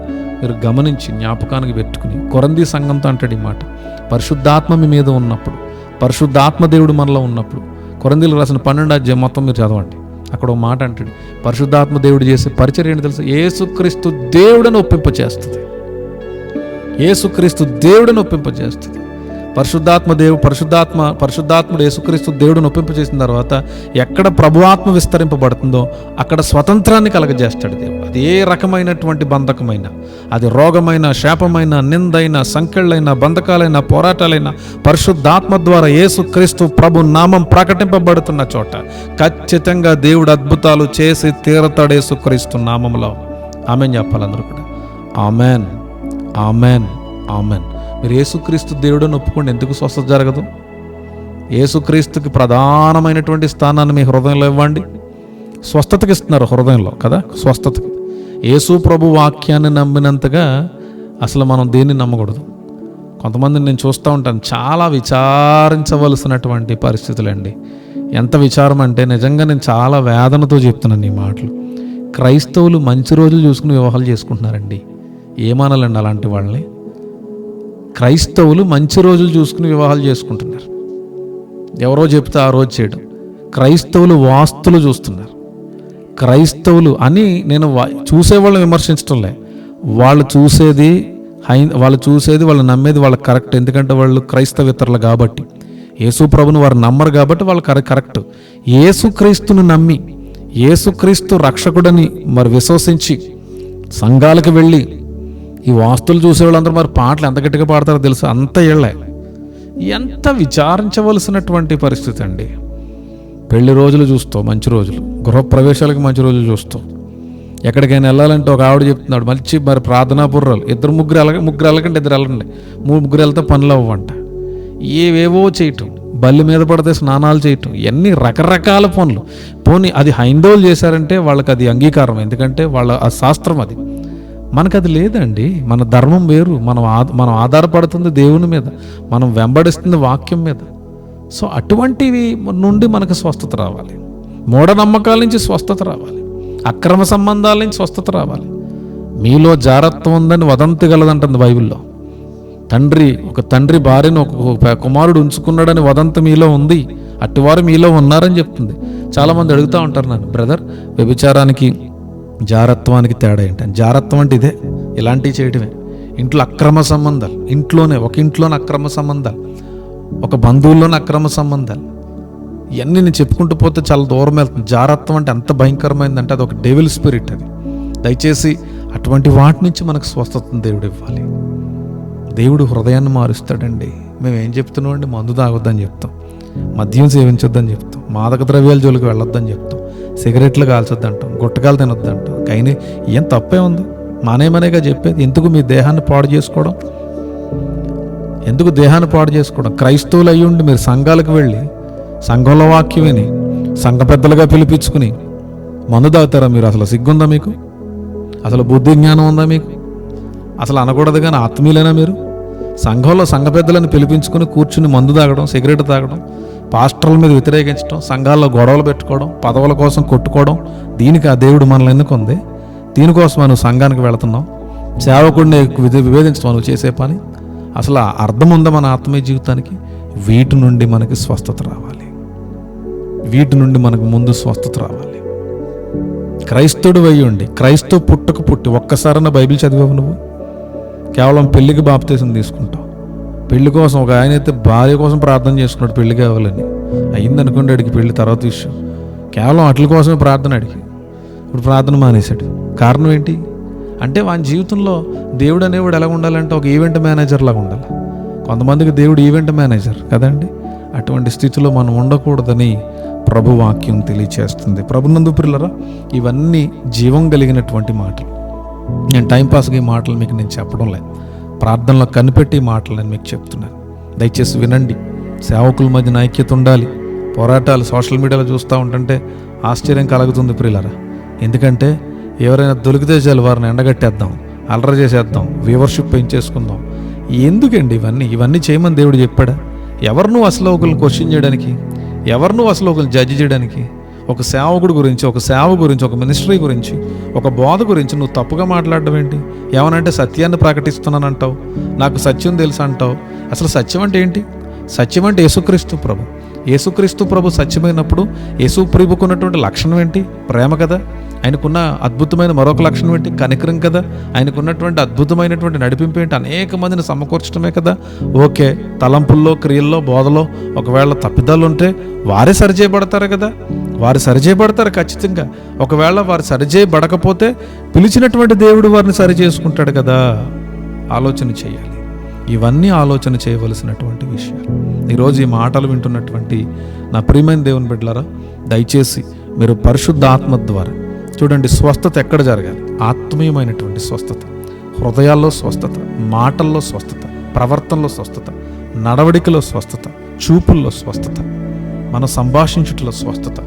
మీరు గమనించి జ్ఞాపకానికి పెట్టుకుని, కొరంథీ సంఘంతో అంటాడు ఈ మాట, పరిశుద్ధాత్మ మీ మీద ఉన్నప్పుడు, పరిశుద్ధాత్మ దేవుడు మనలో ఉన్నప్పుడు. కొరంథీలకు రాసిన 12వ అధ్యాయం మొత్తం మీరు చదవండి. అక్కడ ఒక మాట అంటాడు, పరిశుద్ధాత్మ దేవుడు చేసే పరిచర్య ఏంటి తెలుసు? యేసుక్రీస్తు దేవుడిని ఒప్పింపచేస్తుంది. యేసుక్రీస్తు దేవుడిని ఒప్పింపచేస్తుంది. పరిశుద్ధాత్ముడు యేసుక్రీస్తు దేవుడిని ఒప్పింపచేసిన తర్వాత ఎక్కడ ప్రభువాత్మ విస్తరింపబడుతుందో అక్కడ స్వతంత్రాన్ని కలగజేస్తాడు దేవుడు. అది ఏ రకమైనటువంటి బంధకమైన, అది రోగమైన, శాపమైన, నిందైన, సంకెళ్ళైన, బంధకాలైన, పోరాటాలైన పరిశుద్ధాత్మ ద్వారా యేసుక్రీస్తు ప్రభు నామం ప్రకటింపబడుతున్న చోట ఖచ్చితంగా దేవుడు అద్భుతాలు చేసి తీరతాడు యేసుక్రీస్తు నామంలో. ఆమెన్ చెప్పాలి అందరూ కూడా. Amen, amen, amen. మీరు యేసుక్రీస్తు దేవుడిని ఒప్పుకోండి, ఎందుకు స్వస్థత జరగదు? యేసుక్రీస్తుకి ప్రధానమైనటువంటి స్థానాన్ని మీ హృదయంలో ఇవ్వండి. స్వస్థతకి ఇస్తున్నారు హృదయంలో కదా, స్వస్థతకి. యేసు ప్రభు వాక్యాన్ని నమ్మినంతగా అసలు మనం దేన్ని నమ్మకూడదు. కొంతమందిని నేను చూస్తూ ఉంటాను, చాలా విచారించవలసినటువంటి పరిస్థితులండి. ఎంత విచారం అంటే నిజంగా నేను చాలా వేదనతో చెప్తున్నాను ఈ మాటలు. క్రైస్తవులు మంచి రోజులు చూసుకుని వివాహాలు చేసుకుంటున్నారండి. ఏమనాలండి అలాంటి వాళ్ళని? క్రైస్తవులు మంచి రోజులు చూసుకుని వివాహాలు చేసుకుంటున్నారు. ఎవరో చెప్తే ఆ రోజు చేయడం. క్రైస్తవులు వాస్తులు చూస్తున్నారు. క్రైస్తవులు అని నేను చూసేవాళ్ళని విమర్శించడంలే. వాళ్ళు చూసేది వాళ్ళు నమ్మేది వాళ్ళకి కరెక్ట్. ఎందుకంటే వాళ్ళు క్రైస్తవేతరులు కాబట్టి, యేసు ప్రభుని వారు నమ్మరు కాబట్టి వాళ్ళు కరెక్ట్. యేసుక్రీస్తుని నమ్మి, యేసుక్రీస్తు రక్షకుడని మరి విశ్వసించి సంఘాలకు వెళ్ళి ఈ వాస్తులు చూసేవాళ్ళందరూ మరి పాటలు ఎంత గట్టిగా పాడతారో తెలుసు. అంత ఏళ్ళే. ఎంత విచారించవలసినటువంటి పరిస్థితి అండి. పెళ్లి రోజులు చూస్తావు మంచి రోజులు, గృహప్రవేశాలకు మంచి రోజులు చూస్తావు. ఎక్కడికైనా వెళ్ళాలంటే ఒక ఆవిడ చెప్తున్నాడు, మరి ప్రార్థనా పుర్రాలు ముగ్గురు వెళ్ళకండి, ఇద్దరు వెళ్ళండి, ముగ్గురు వెళ్తే పనులు అవ్వంట. ఏవేవో చేయటం, బల్లి మీద పడితే స్నానాలు చేయటం, ఇవన్నీ రకరకాల పనులు. పోనీ అది హైందవులు చేశారంటే వాళ్ళకి అది అంగీకారం, ఎందుకంటే వాళ్ళ ఆ శాస్త్రం అది. మనకు అది లేదండి. మన ధర్మం వేరు. మనం ఆధారపడుతుంది దేవుని మీద, మనం వెంబడిస్తుంది వాక్యం మీద. సో అటువంటివి నుండి మనకు స్వస్థత రావాలి. మూఢనమ్మకాల నుంచి స్వస్థత రావాలి. అక్రమ సంబంధాల నుంచి స్వస్థత రావాలి. మీలో జారత్వం ఉందని వదంతి గలదంటుంది బైబిల్లో. ఒక తండ్రి భార్యను ఒక కుమారుడు ఉంచుకున్నాడని వదంతి మీలో ఉంది, అట్టివారు మీలో ఉన్నారని చెప్తుంది. చాలామంది అడుగుతూ ఉంటారు నన్ను, బ్రదర్ వ్యభిచారానికి జారత్వానికి తేడా ఏంటని. జారత్వం అంటే ఇదే, ఇలాంటివి చేయడమే. ఇంట్లో అక్రమ సంబంధాలు, ఒక ఇంట్లోనే అక్రమ సంబంధాలు, ఒక బంధువుల్లోనే అక్రమ సంబంధాలు, ఇవన్నీ నేను చెప్పుకుంటూ పోతే చాలా దూరం వెళ్తుంది. జారత్వం అంటే ఎంత భయంకరమైందంటే అది ఒక డెవిల్ స్పిరిట్. అది దయచేసి అటువంటి వాటి నుంచి మనకు స్వస్థతను దేవుడు ఇవ్వాలి. దేవుడు హృదయాన్ని మారుస్తాడండి. మేము ఏం చెప్తున్నామండి? మందు తాగొద్దని చెప్తాం, మద్యం సేవించొద్దని చెప్తాం, మాదక ద్రవ్యాల జోలికి వెళ్ళొద్దని చెప్తాం, సిగరెట్లు కాల్చొద్దంటాం, గుట్టకాలు తినొద్దంటాం. కానీ ఏం తప్పే ఉంది? మానేమనేగా చెప్పేది. ఎందుకు మీ దేహాన్ని పాడు చేసుకోవడం? ఎందుకు దేహాన్ని పాడు చేసుకోవడం? క్రైస్తవులు అయ్యుండి మీరు సంఘాలకు వెళ్ళి సంఘంలో వాక్యం విని సంఘ పెద్దలుగా పిలిపించుకుని మందు తాగుతారా మీరు? అసలు సిగ్గుందా మీకు? అసలు బుద్ధి జ్ఞానం ఉందా మీకు? అసలు అనకూడదు కానీ ఆత్మీయులైనా మీరు? సంఘంలో సంఘ పెద్దలను పిలిపించుకుని కూర్చుని మందు తాగడం, సిగరెట్ తాగడం, పాస్టర్ల మీద వ్యతిరేకించడం, సంఘాల్లో గొడవలు పెట్టుకోవడం, పదవుల కోసం కొట్టుకోవడం, దీనికి ఆ దేవుడు మనల్ని ఎందుకు ఉంది? దీనికోసం నువ్వు సంఘానికి వెళుతున్నావు, సేవకుడిని విభేదించడం నువ్వు చేసే పని. అసలు అర్థం ఉందా మన ఆత్మీయ జీవితానికి? వీటి నుండి మనకి స్వస్థత రావాలి. వీటి నుండి మనకు ముందు స్వస్థత రావాలి. క్రైస్తవుడు అయ్యుండి క్రైస్తవ పుట్టి ఒక్కసారన్నా బైబిల్ చదివావు నువ్వు? కేవలం పెళ్లికి బాప్తీసం తీసుకుంటావు. పెళ్లి కోసం ఒక ఆయన అయితే భార్య కోసం ప్రార్థన చేసుకున్నాడు, పెళ్లి కావాలని. అయింది అనుకోండి అడిగి పెళ్లి, తర్వాత విషయం. కేవలం అట్ల కోసమే ప్రార్థన అడిగి ఇప్పుడు ప్రార్థన మానేశాడు. కారణం ఏంటి అంటే వాని జీవితంలో దేవుడు అనేవాడు ఎలా ఉండాలంటే ఒక ఈవెంట్ మేనేజర్ లాగా ఉండాలి. కొంతమందికి దేవుడు ఈవెంట్ మేనేజర్ కదండి. అటువంటి స్థితిలో మనం ఉండకూడదని ప్రభు వాక్యం తెలియచేస్తుంది. ప్రభునందు ప్రియులారా, ఇవన్నీ జీవం కలిగినటువంటి మాటలు. నేను టైంపాస్గా ఈ మాటలు మీకు నేను చెప్పడం లేదు, ప్రార్థనలో కనిపెట్టి మాటలు నేను మీకు చెప్తున్నాను. దయచేసి వినండి. సేవకుల మధ్య ఐక్యత ఉండాలి. పోరాటాలు సోషల్ మీడియాలో చూస్తూ ఉంటుంటే ఆశ్చర్యం కలుగుతుంది ప్రియులారా. ఎందుకంటే ఎవరైనా దొరికితే చాలు వారిని ఎండగట్టేద్దాం, అల్లరి చేసేద్దాం, వ్యూవర్షిప్ పెంచేసుకుందాం. ఎందుకండి ఇవన్నీ చేయమని దేవుడు చెప్పాడా? ఎవరు నువ్వు అసలు ఒకరిని క్వశ్చన్ చేయడానికి? ఎవరు నువ్వు అసలు ఒకరిని జడ్జి చేయడానికి? ఒక సేవకుడు గురించి, ఒక సేవ గురించి, ఒక మినిస్ట్రీ గురించి, ఒక బోధ గురించి నువ్వు తప్పుగా మాట్లాడడం ఏంటి? ఏమనంటే సత్యాన్ని ప్రకటిస్తున్నానంటావు, నాకు సత్యం తెలుసు అంటావు. అసలు సత్యం అంటే ఏంటి? సత్యం అంటే యేసుక్రీస్తు ప్రభు. యేసుక్రీస్తు ప్రభు సత్యమైనప్పుడు యేసు ప్రభుకున్నటువంటి లక్షణం ఏంటి? ప్రేమ కదా. ఆయనకున్న అద్భుతమైన మరొక లక్షణం ఏంటి? కనికరం కదా. ఆయనకున్నటువంటి అద్భుతమైనటువంటి నడిపింపు ఏంటి? అనేక మందిని సమకూర్చడమే కదా. ఓకే, తలంపుల్లో, క్రియల్లో, బోధలో ఒకవేళ తప్పిదాలు ఉంటే వారే సరిచేయబడతారు కదా. వారు సరిచేయబడతారు ఖచ్చితంగా. ఒకవేళ వారు సరిచేయబడకపోతే పిలిచినటువంటి దేవుడు వారిని సరి చేసుకుంటాడు కదా. ఆలోచన చేయాలి. ఇవన్నీ ఆలోచన చేయవలసినటువంటి విషయాలు. ఈరోజు ఈ మాటలు వింటున్నటువంటి నా ప్రియమైన దేవుని బిడ్డలారా, దయచేసి మీరు పరిశుద్ధ ఆత్మ ద్వారా చూడండి. స్వస్థత ఎక్కడ జరగాలి? ఆత్మీయమైనటువంటి స్వస్థత, హృదయాల్లో స్వస్థత, మాటల్లో స్వస్థత, ప్రవర్తనలో స్వస్థత, నడవడికలో స్వస్థత, చూపుల్లో స్వస్థత, మన సంభాషించుటలో స్వస్థత,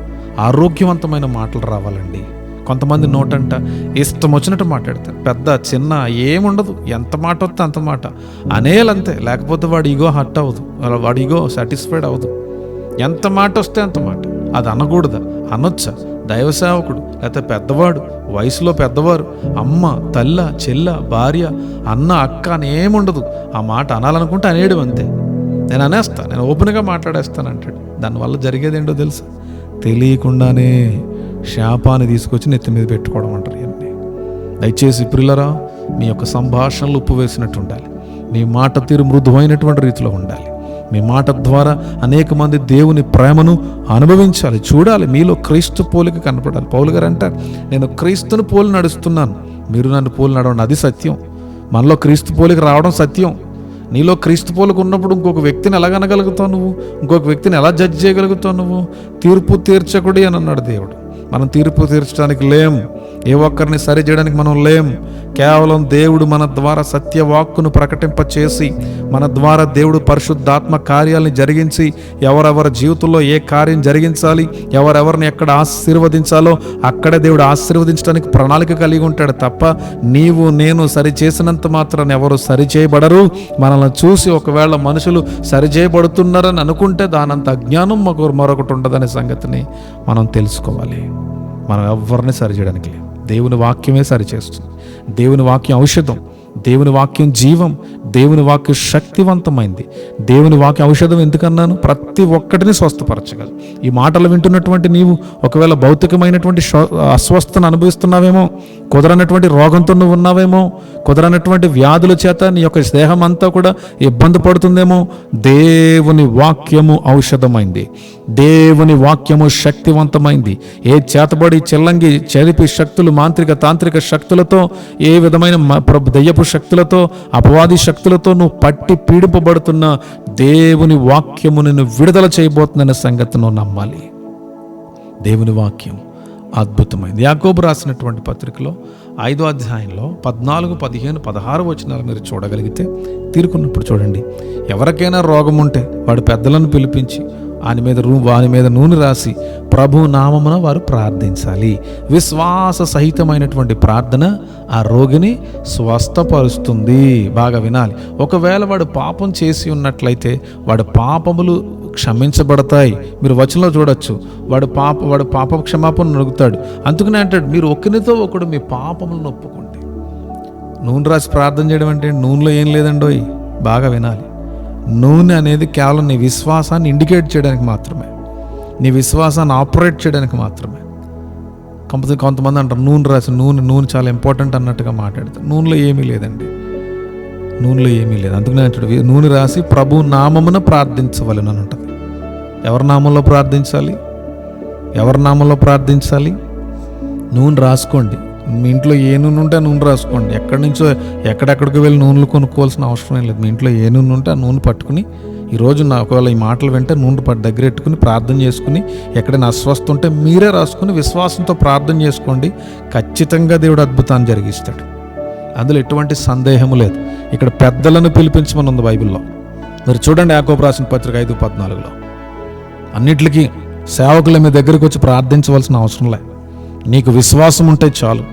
ఆరోగ్యవంతమైన మాటలు రావాలండి. కొంతమంది నోటంట ఇష్టం వచ్చినట్టు మాట్లాడతారు. పెద్ద చిన్న ఏముండదు, ఎంత మాట వస్తే అంత మాట అనేయాలంతే. లేకపోతే వాడి ఈగో హర్ట్ అవ్వదు, వాడి ఈగో సాటిస్ఫైడ్ అవ్వదు. ఎంత మాట వస్తే అంత మాట. అది అనకూడదా? అనొచ్చా? దైవ సేవకుడు లేకపోతే పెద్దవాడు, వయసులో పెద్దవారు, అమ్మ, తల్ల, చెల్ల, భార్య, అన్న, అక్క అని ఏముండదు. ఆ మాట అనాలనుకుంటే అనేయడం అంతే. నేను అనేస్తా, నేను ఓపెన్గా మాట్లాడేస్తాను అంటాడు. దానివల్ల జరిగేది ఏంటో తెలుసా? తెలియకుండానే శాపాన్ని తీసుకొచ్చి నెత్తి మీద పెట్టుకోవడం అంటారు. ఇవన్నీ దయచేసి ప్రియులరా, మీ యొక్క సంభాషణలు ఉప్పు వేసినట్టు ఉండాలి. మీ మాట తీరు మృదువైనటువంటి రీతిలో ఉండాలి. మీ మాట ద్వారా అనేక మంది దేవుని ప్రేమను అనుభవించాలి, చూడాలి. మీలో క్రీస్తు పోలిక కనపడాలి. పౌలు గారు అంటారు, నేను క్రీస్తుని పోలి నడుస్తున్నాను, మీరు నన్ను పోలి నడవండి. అది సత్యం. మనలో క్రీస్తు పోలిక రావడం సత్యం. నీలో క్రీస్తు పోలిక ఉన్నప్పుడు ఇంకొక వ్యక్తిని ఎలా కనగలుగుతావు నువ్వు? ఇంకొక వ్యక్తిని ఎలా జడ్జి చేయగలుగుతావు నువ్వు? తీర్పు తీర్చకుడి అని అన్నాడు దేవుడు. మనం తీర్పు తీర్చడానికి లేం, ఏ ఒక్కరిని సరి చేయడానికి మనం లేం. కేవలం దేవుడు మన ద్వారా సత్యవాక్కును ప్రకటింపచేసి, మన ద్వారా దేవుడు పరిశుద్ధాత్మ కార్యాలను జరిగించి, ఎవరెవరి జీవితంలో ఏ కార్యం జరిగించాలి, ఎవరెవరిని ఎక్కడ ఆశీర్వదించాలో అక్కడే దేవుడు ఆశీర్వదించడానికి ప్రణాళిక కలిగి ఉంటాడు తప్ప నీవు నేను సరి చేసినంత మాత్రాన్ని ఎవరు సరి చేయబడరు. మనల్ని చూసి ఒకవేళ మనుషులు సరి చేయబడుతున్నారని అనుకుంటే దానంత అజ్ఞానం మరొకటి ఉండదనే సంగతిని మనం తెలుసుకోవాలి. మనం ఎవరిని సరిచేయడానికి లేదు. దేవుని వాక్యమే సరిచేస్తుంది. దేవుని వాక్యం ఔషధం, దేవుని వాక్యం జీవం, దేవుని వాక్యం శక్తివంతమైంది. దేవుని వాక్య ఔషధం ఎందుకన్నాను? ప్రతి ఒక్కటిని స్వస్థపరచగలదు. ఈ మాటలు వింటున్నటువంటి నీవు ఒకవేళ భౌతికమైనటువంటి అస్వస్థతను అనుభవిస్తున్నావేమో, కుదరనటువంటి రోగంతో నువ్వు ఉన్నావేమో, కుదరనటువంటి వ్యాధుల చేత నీ యొక్క దేహం అంతా కూడా ఇబ్బంది పడుతుందేమో, దేవుని వాక్యము ఔషధమైంది. దేవుని వాక్యము శక్తివంతమైంది. ఏ చేతబడి చెల్లంగి చెరిపి శక్తులు, మాంత్రిక తాంత్రిక శక్తులతో, ఏ విధమైన దయ్యపు శక్తులతో, అపవాది శక్తులతో నువ్వు పట్టి పీడింపబడుతున్న దేవుని వాక్యము నిన్ను విడుదల చేయబోతుందనే సంగతి నువ్వు నమ్మాలి. దేవుని వాక్యం అద్భుతమైంది. యాకోబు రాసినటువంటి పత్రికలో 5వ అధ్యాయంలో 14, 15, 16 వచనాలు మీరు చూడగలిగితే, తీరుకున్నప్పుడు చూడండి, ఎవరికైనా రోగం ఉంటే వాడు పెద్దలను పిలిపించి వాని మీద నూనె రాసి ప్రభు నామమున వారు ప్రార్థించాలి. విశ్వాస సహితమైనటువంటి ప్రార్థన ఆ రోగిని స్వస్థపరుస్తుంది. బాగా వినాలి. ఒకవేళ వాడు పాపం చేసి ఉన్నట్లయితే వాడి పాపములు క్షమించబడతాయి. మీరు వచనంలో చూడొచ్చు, వాడు పాప క్షమాపణ అడుగుతాడు. అందుకనే అంటాడు, మీరు ఒకరితో ఒకడు మీ పాపములను ఒప్పుకోండి. నూనె రాసి ప్రార్థన చేయడం అంటే నూనెలో ఏం లేదండోయ్. బాగా వినాలి. నూనె అనేది కేవలం నీ విశ్వాసాన్ని ఇండికేట్ చేయడానికి మాత్రమే, నీ విశ్వాసాన్ని ఆపరేట్ చేయడానికి మాత్రమే. కొంతమంది అంటారు నూనె రాసి నూనె చాలా ఇంపార్టెంట్ అన్నట్టుగా మాట్లాడతారు. నూనెలో ఏమీ లేదండి, నూనెలో ఏమీ లేదు. అందుకనే అంటాడు, నూనె రాసి ప్రభు నామమున ప్రార్థించవలెను అని ఉంటుంది. ఎవరి నామంలో ప్రార్థించాలి? ఎవరి నామంలో ప్రార్థించాలి? నూనె రాసుకోండి. మీ ఇంట్లో ఏ నూనె ఉంటే ఆ నూనె రాసుకోండి. ఎక్కడెక్కడికి వెళ్ళి నూనెలు కొనుక్కోవాల్సిన అవసరం ఏం లేదు. మీ ఇంట్లో ఏ నూనె ఉంటే ఆ నూనె పట్టుకుని, ఈరోజు ఒకవేళ ఈ మాటలు వెంటే నూనె దగ్గర పెట్టుకుని ప్రార్థన చేసుకుని, ఎక్కడైనా అస్వస్థ ఉంటే మీరే రాసుకుని విశ్వాసంతో ప్రార్థన చేసుకోండి. ఖచ్చితంగా దేవుడు అద్భుతాన్ని జరిగిస్తాడు. అందులో ఎటువంటి సందేహము లేదు. ఇక్కడ పెద్దలను పిలిపించమని ఉంది బైబిల్లో. మీరు చూడండి, యాకోబు రాసిన పత్రిక 5:14లో అన్నిటికీ సేవకులు మీ దగ్గరికి వచ్చి ప్రార్థించవలసిన అవసరం లేదు. నీకు విశ్వాసం ఉంటే చాలు.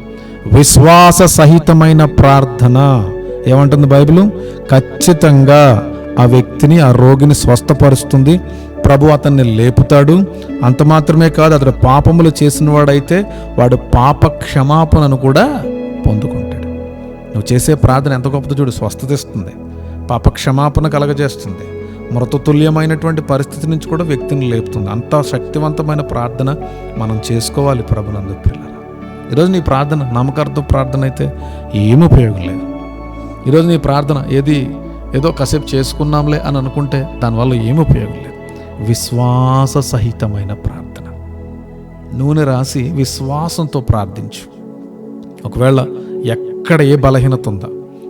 విశ్వాస సహితమైన ప్రార్థన ఏమంటుంది బైబిల్? ఖచ్చితంగా ఆ వ్యక్తిని, ఆ రోగిని స్వస్థపరుస్తుంది. ప్రభు అతన్ని లేపుతాడు. అంత మాత్రమే కాదు, అతడు పాపములు చేసిన వాడైతే వాడు పాప క్షమాపణను కూడా పొందుకుంటాడు. నువ్వు చేసే ప్రార్థన ఎంత గొప్పదో చూడు. స్వస్థత ఇస్తుంది, పాప క్షమాపణ కలగజేస్తుంది, మృతతుల్యమైనటువంటి పరిస్థితి నుంచి కూడా వ్యక్తిని లేపుతుంది. అంత శక్తివంతమైన ప్రార్థన మనం చేసుకోవాలి ప్రభునందు పిల్లరా. ఈరోజు నీ ప్రార్థన నామకార్థ ప్రార్థన అయితే ఏమి ఉపయోగం లేదు. ఈరోజు నీ ప్రార్థన ఏదో కాసేపు చేసుకున్నాంలే అని అనుకుంటే దానివల్ల ఏమి ఉపయోగం లేదు. విశ్వాస సహితమైన ప్రార్థన, నూనె రాసి విశ్వాసంతో ప్రార్థించు. ఒకవేళ ఎక్కడ ఏ బలహీనత ఉందా,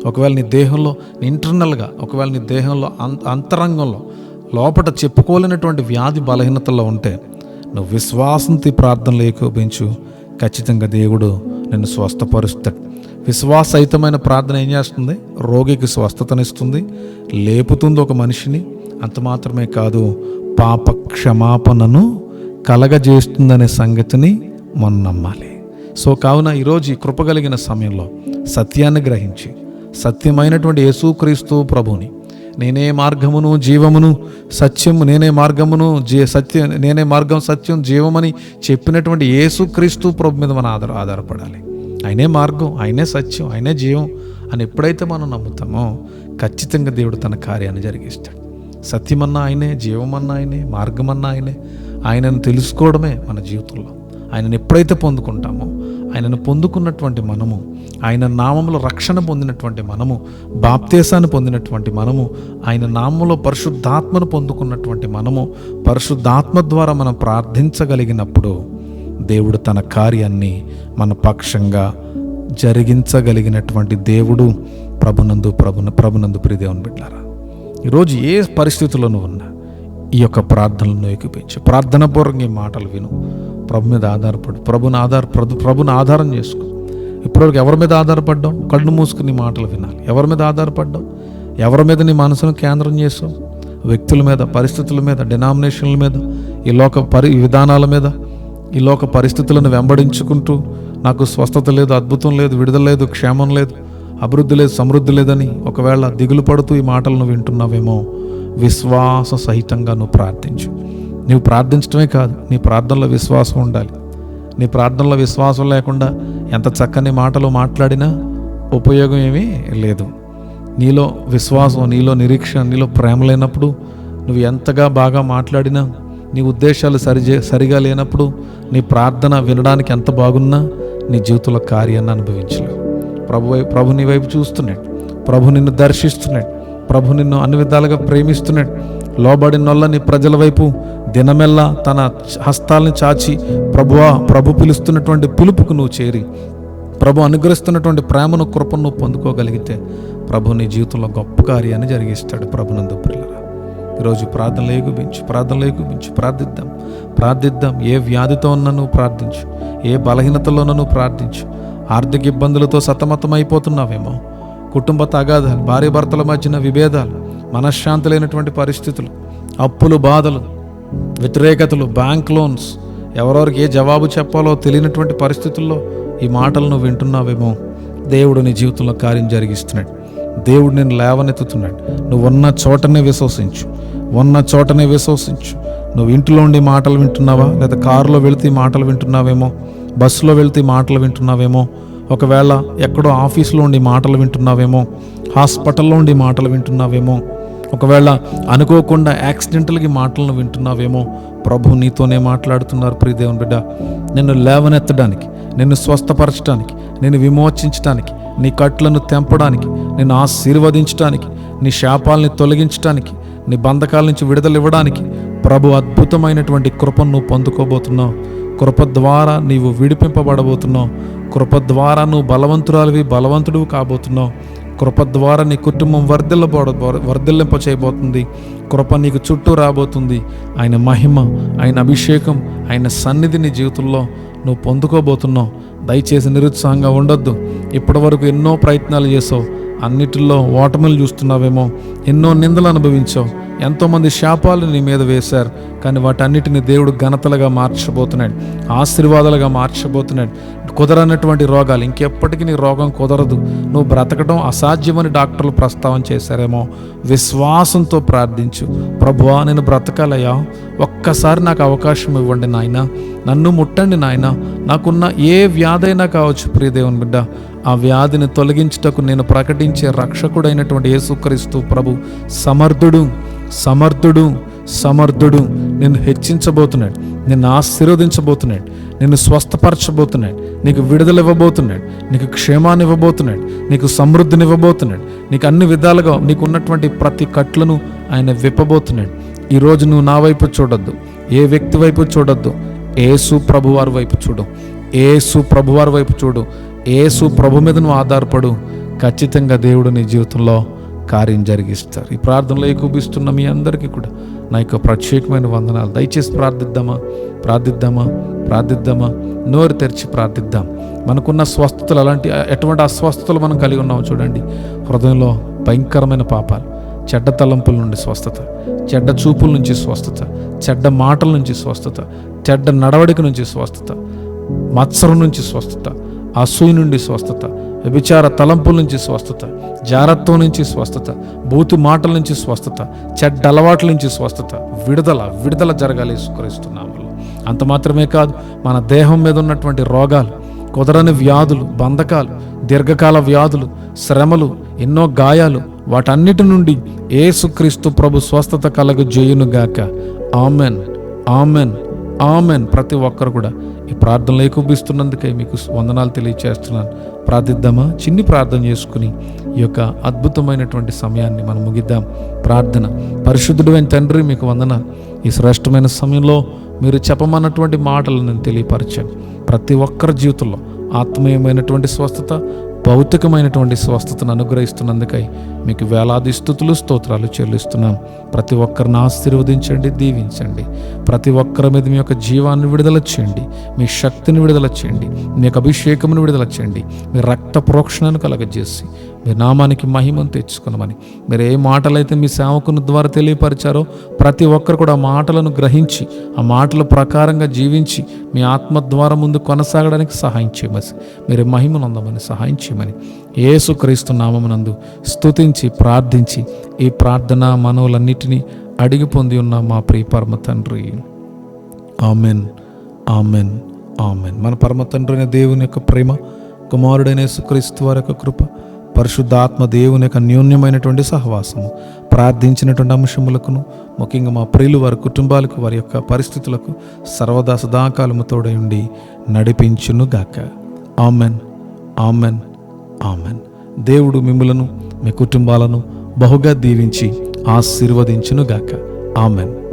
ఒకవేళ నీ దేహంలో ఇంటర్నల్గా, ఒకవేళ నీ దేహంలో అంతరంగంలో లోపల చెప్పుకోలేనటువంటి వ్యాధి బలహీనతల్లో ఉంటే నువ్వు విశ్వాసంతో ప్రార్థనలు ఏకోపించు. ఖచ్చితంగా దేవుడు నిన్ను స్వస్థపరుస్తాడు. విశ్వాసహితమైన ప్రార్థన ఏం చేస్తుంది? రోగికి స్వస్థతనిస్తుంది, లేపుతుంది ఒక మనిషిని. అంత మాత్రమే కాదు, పాప క్షమాపణను కలగజేస్తుందనే సంగతిని మనం నమ్మాలి. సో కావున ఈరోజు ఈ కృపగలిగిన సమయంలో సత్యాన్ని గ్రహించి, సత్యమైనటువంటి యేసుక్రీస్తు ప్రభుని, నేనే మార్గమును జీవమును సత్యము, నేనే మార్గం సత్యం జీవమని చెప్పినటువంటి యేసుక్రీస్తు ప్రభు మీద మనం ఆధారపడాలి. ఆయనే మార్గం, ఆయనే సత్యం, ఆయనే జీవం అని ఎప్పుడైతే మనం నమ్ముతామో ఖచ్చితంగా దేవుడు తన కార్యాన్ని జరిగిస్తాడు. సత్యమన్నా ఆయనే, జీవమన్నా ఆయనే, మార్గమన్నా ఆయనే. ఆయనను తెలుసుకోవడమే మన జీవితంలో. ఆయనను ఎప్పుడైతే పొందుకుంటామో, ఆయనను పొందుకున్నటువంటి మనము, ఆయన నామంలో రక్షణ పొందినటువంటి మనము, బాప్తీసాన్ని పొందినటువంటి మనము, ఆయన నామంలో పరిశుద్ధాత్మను పొందుకున్నటువంటి మనము, పరిశుద్ధాత్మ ద్వారా మనం ప్రార్థించగలిగినప్పుడు దేవుడు తన కార్యాన్ని మన పక్షంగా జరిగించగలిగినటువంటి దేవుడు ప్రభునందు ప్రియదేవుని బిడ్డలారా. ఈరోజు ఏ పరిస్థితుల్లో ఉన్నా ఈ యొక్క ప్రార్థనలను ఏకీపించు. ప్రార్థనాపూర్వకంగా ఈ మాటలు విను. ప్రభు మీద ఆధారపడు. ప్రభుని ఆధారం చేసుకో. ఇప్పటివరకు ఎవరి మీద ఆధారపడ్డావు? కళ్ళు మూసుకుని మాటలు వినాలి. ఎవరి మీద ఆధారపడ్డావు? ఎవరి మీద నీ మనసును కేంద్రం చేసావు? వ్యక్తుల మీద, పరిస్థితుల మీద, డినామినేషన్ల మీద, ఈ లోక విధానాల మీద, ఈ లోక పరిస్థితులను వెంబడించుకుంటూ నాకు స్వస్థత లేదు, అద్భుతం లేదు, విడుదల లేదు, క్షేమం లేదు, అభివృద్ధి లేదు, సమృద్ధి లేదని ఒకవేళ దిగులు పడుతూ ఈ మాటలను వింటున్నావేమో, విశ్వాస సహితంగా నువ్వు ప్రార్థించు. నువ్వు ప్రార్థించడమే కాదు, నీ ప్రార్థనలో విశ్వాసం ఉండాలి. నీ ప్రార్థనలో విశ్వాసం లేకుండా ఎంత చక్కని మాటలు మాట్లాడినా ఉపయోగం ఏమీ లేదు. నీలో విశ్వాసం, నీలో నిరీక్షణ, నీలో ప్రేమ లేనప్పుడు నువ్వు ఎంతగా బాగా మాట్లాడినా, నీ ఉద్దేశాలు సరిగా లేనప్పుడు నీ ప్రార్థన వినడానికి ఎంత బాగున్నా నీ జీవితంలో కార్యాన్ని అనుభవించలేవు. ప్రభు నీ వైపు చూస్తున్నాడు, ప్రభు నిన్ను దర్శిస్తున్నాడు, ప్రభు నిన్ను అన్ని విధాలుగా ప్రేమిస్తున్నాడు. లోబడినొల్ల నీ ప్రజల వైపు దినమెల్లా తన హస్తాలను చాచి ప్రభు పిలుస్తున్నటువంటి పిలుపుకు నువ్వు చేరి ప్రభు అనుగ్రహిస్తున్నటువంటి ప్రేమను, కృపను నువ్వు పొందుకోగలిగితే ప్రభు నీ జీవితంలో గొప్ప కార్యాన్ని జరిగిస్తాడు. ప్రభునందు ప్రియులారా, ఈరోజు ప్రార్థనలు ఏగుపించు ప్రార్థిద్దాం. ఏ వ్యాధితో ఉన్నా నువ్వు ప్రార్థించు, ఏ బలహీనతలోనూ నువ్వు ప్రార్థించు. ఆర్థిక ఇబ్బందులతో సతమతమైపోతున్నావేమో, కుటుంబ తగాదాలు, భార్య భర్తల మధ్యన విభేదాలు, మనశ్శాంతి లేనటువంటి పరిస్థితులు, అప్పులు, బాధలు, వ్యతిరేకతలు, బ్యాంక్ లోన్స్, ఎవరెవరికి ఏ జవాబు చెప్పాలో తెలియనటువంటి పరిస్థితుల్లో ఈ మాటలను వింటున్నావేమో. దేవుడు నీ జీవితంలో కార్యం జరిగిస్తున్నాడు. దేవుడు నిన్ను లేవనెత్తుతున్నాడు. నువ్వు ఉన్న చోటనే విశ్వసించు. నువ్వు ఇంట్లో ఉండి మాటలు వింటున్నావా, లేదా కారులో వెళితే మాటలు వింటున్నావేమో, బస్సులో వెళితే మాటలు వింటున్నావేమో, ఒకవేళ ఎక్కడో ఆఫీసులో ఉండి మాటలు వింటున్నావేమో, హాస్పిటల్లో ఉండి మాటలు వింటున్నావేమో, ఒకవేళ అనుకోకుండా యాక్సిడెంటల్గా మాటలను వింటున్నావేమో. ప్రభు నీతోనే మాట్లాడుతున్నారు. ప్రియ దేవుని బిడ్డ, నిన్ను లేవనెత్తడానికి, నిన్ను స్వస్థపరచడానికి, నిన్ను విమోచించడానికి, నీ కట్లను తెంపడానికి, నిన్ను ఆశీర్వదించడానికి, నీ శాపాలని తొలగించడానికి, నీ బంధకాల నుంచి విడుదల ఇవ్వడానికి ప్రభు అద్భుతమైనటువంటి కృపను నువ్వు పొందుకోబోతున్నావు. కృప ద్వారా నీవు విడిపింపబడబోతున్నావు. కృప ద్వారా నువ్వు బలవంతుడు కాబోతున్నావు. కృప ద్వారా నీ కుటుంబం వర్ధిల్లింప చేయబోతుంది. కృప నీకు చుట్టూ రాబోతుంది. ఆయన మహిమ, ఆయన అభిషేకం, ఆయన సన్నిధి నీ జీవితంలో నువ్వు పొందుకోబోతున్నావు. దయచేసి నిరుత్సాహంగా ఉండొద్దు. ఇప్పటి వరకు ఎన్నో ప్రయత్నాలు చేసావు, అన్నిటిలో ఓటమిలు చూస్తున్నావేమో, ఎన్నో నిందలు అనుభవించావు, ఎంతోమంది శాపాలు నీ మీద వేశారు. కానీ వాటన్నిటిని దేవుడు ఘనతలుగా మార్చబోతున్నాడు, ఆశీర్వాదాలుగా మార్చబోతున్నాడు. కుదరనటువంటి రోగాలు, ఇంకెప్పటికీ నీ రోగం కుదరదు, నువ్వు బ్రతకడం అసాధ్యమని డాక్టర్లు ప్రస్తావన చేశారేమో. విశ్వాసంతో ప్రార్థించు. ప్రభువా, నేను బ్రతకాలయ్యా, ఒక్కసారి నాకు అవకాశం ఇవ్వండి నాయన, నన్ను ముట్టండి నాయన. నాకున్న ఏ వ్యాధైనా కావచ్చు ప్రియ దేవుని బిడ్డ, ఆ వ్యాధిని తొలగించుటకు నేను ప్రకటించే రక్షకుడైనటువంటి యేసుక్రీస్తు ప్రభు సమర్థుడు నిన్ను హెచ్చించబోతున్నాడు, నిన్ను ఆశీర్వదించబోతున్నాడు, నిన్ను స్వస్థపరచబోతున్నాడు, నీకు విడుదల ఇవ్వబోతున్నాడు, నీకు క్షేమాన్ని ఇవ్వబోతున్నాడు, నీకు సమృద్ధిని ఇవ్వబోతున్నాడు, నీకు అన్ని విధాలుగా నీకున్నటువంటి ప్రతి కట్లను ఆయన విప్పబోతున్నాడు. ఈరోజు నువ్వు నా వైపు చూడొద్దు, ఏ వ్యక్తి వైపు చూడొద్దు, యేసు ప్రభువారి వైపు చూడు. యేసు ప్రభు మీద నువ్వు ఆధారపడు. ఖచ్చితంగా దేవుడు నీ జీవితంలో కార్యం జరిగిస్తారు. ఈ ప్రార్థనలో ఏకీభవిస్తున్న మీ అందరికీ కూడా నా యొక్క ప్రత్యేకమైన వందనాలు. దయచేసి ప్రార్థిద్దామా, నోరు తెరిచి ప్రార్థిద్దాం. మనకున్న స్వస్థతలు, ఎటువంటి అస్వస్థతలు మనం కలిగి ఉన్నాము చూడండి. హృదయంలో భయంకరమైన పాపాలు, చెడ్డ తలంపుల నుండి స్వస్థత, చెడ్డ చూపుల నుంచి స్వస్థత, చెడ్డ మాటల నుంచి స్వస్థత, చెడ్డ నడవడిక నుంచి స్వస్థత, మత్సరం నుంచి స్వస్థత, అసూయ నుండి స్వస్థత, వ్యభిచార తలంపుల నుంచి స్వస్థత, జారత్వం నుంచి స్వస్థత, బూతు మాటల నుంచి స్వస్థత, చెడ్డ అలవాట్ల నుంచి స్వస్థత, విడుదల జరగాలి యేసుక్రీస్తునామములో. అంత మాత్రమే కాదు, మన దేహం మీద ఉన్నటువంటి రోగాలు, కుదరని వ్యాధులు, బంధకాలు, దీర్ఘకాల వ్యాధులు, శ్రమలు, ఎన్నో గాయాలు, వాటన్నిటి నుండి యేసుక్రీస్తు ప్రభు స్వస్థత కలుగజేయునుగాక. ఆమెన్. ప్రతి ఒక్కరు కూడా ఈ ప్రార్థనలు ఏకీభవిస్తున్నందుకే మీకు వందనాలు తెలియజేస్తున్నాను. ప్రార్థిద్దామా? చిన్ని ప్రార్థన చేసుకుని ఈ యొక్క అద్భుతమైనటువంటి సమయాన్ని మనం ముగిద్దాం. ప్రార్థన. పరిశుద్ధుడైన తండ్రి, మీకు వందనాలు. ఈ శ్రేష్టమైన సమయంలో మీరు చెప్పమన్నటువంటి మాటలు నేను తెలియపరిచాను. ప్రతి ఒక్కరి జీవితంలో ఆత్మీయమైనటువంటి స్వస్థత, భౌతికమైనటువంటి స్వస్థతను అనుగ్రహిస్తున్నందుకై మీకు వేలాది స్తుతులు, స్తోత్రాలు చెల్లిస్తున్నాం. ప్రతి ఒక్కరిని ఆశీర్వదించండి, దీవించండి. ప్రతి ఒక్కరి మీద మీ యొక్క జీవాన్ని విడుదల చేయండి, మీ శక్తిని విడుదల చేయండి, మీ యొక్క అభిషేకమును విడుదల చేయండి, మీ రక్త ప్రోక్షణను కలగజేసి మీ నామానికి మహిమను తెచ్చుకున్నామని మీరు ఏ మాటలైతే మీ సేవకుని ద్వారా తెలియపరిచారో ప్రతి ఒక్కరు కూడా ఆ మాటలను గ్రహించి ఆ మాటల ప్రకారంగా జీవించి మీ ఆత్మ ద్వారా ముందు కొనసాగడానికి సహాయం చేయమని, మీరు మహిమను పొందమని సహాయం చేయమని యేసుక్రీస్తు నామమునందు స్తుతించి ప్రార్థించి ఈ ప్రార్థన మనవులన్నిటినీ అడిగి పొంది ఉన్న మా ప్రియ పరమ తండ్రి. ఆమెన్. ఆమెన్. మన పరమ తండ్రి అయిన దేవుని యొక్క ప్రేమ, కుమారుడైన యేసుక్రీస్తు వారి యొక్క కృప, పరిశుద్ధాత్మ దేవుని యొక్క అన్యోన్యమైనటువంటి సహవాసము, ప్రార్థించినటువంటి అంశములకును, ముఖ్యంగా మా ప్రియులు వారి కుటుంబాలకు, వారి యొక్క పరిస్థితులకు సర్వదా సదాకాలము తోడై ఉండి నడిపించును గాక. Amen, amen, amen. దేవుడు మిమ్ములను, మీ కుటుంబాలను బహుగా దీవించి ఆశీర్వదించును గాక. ఆమెన్.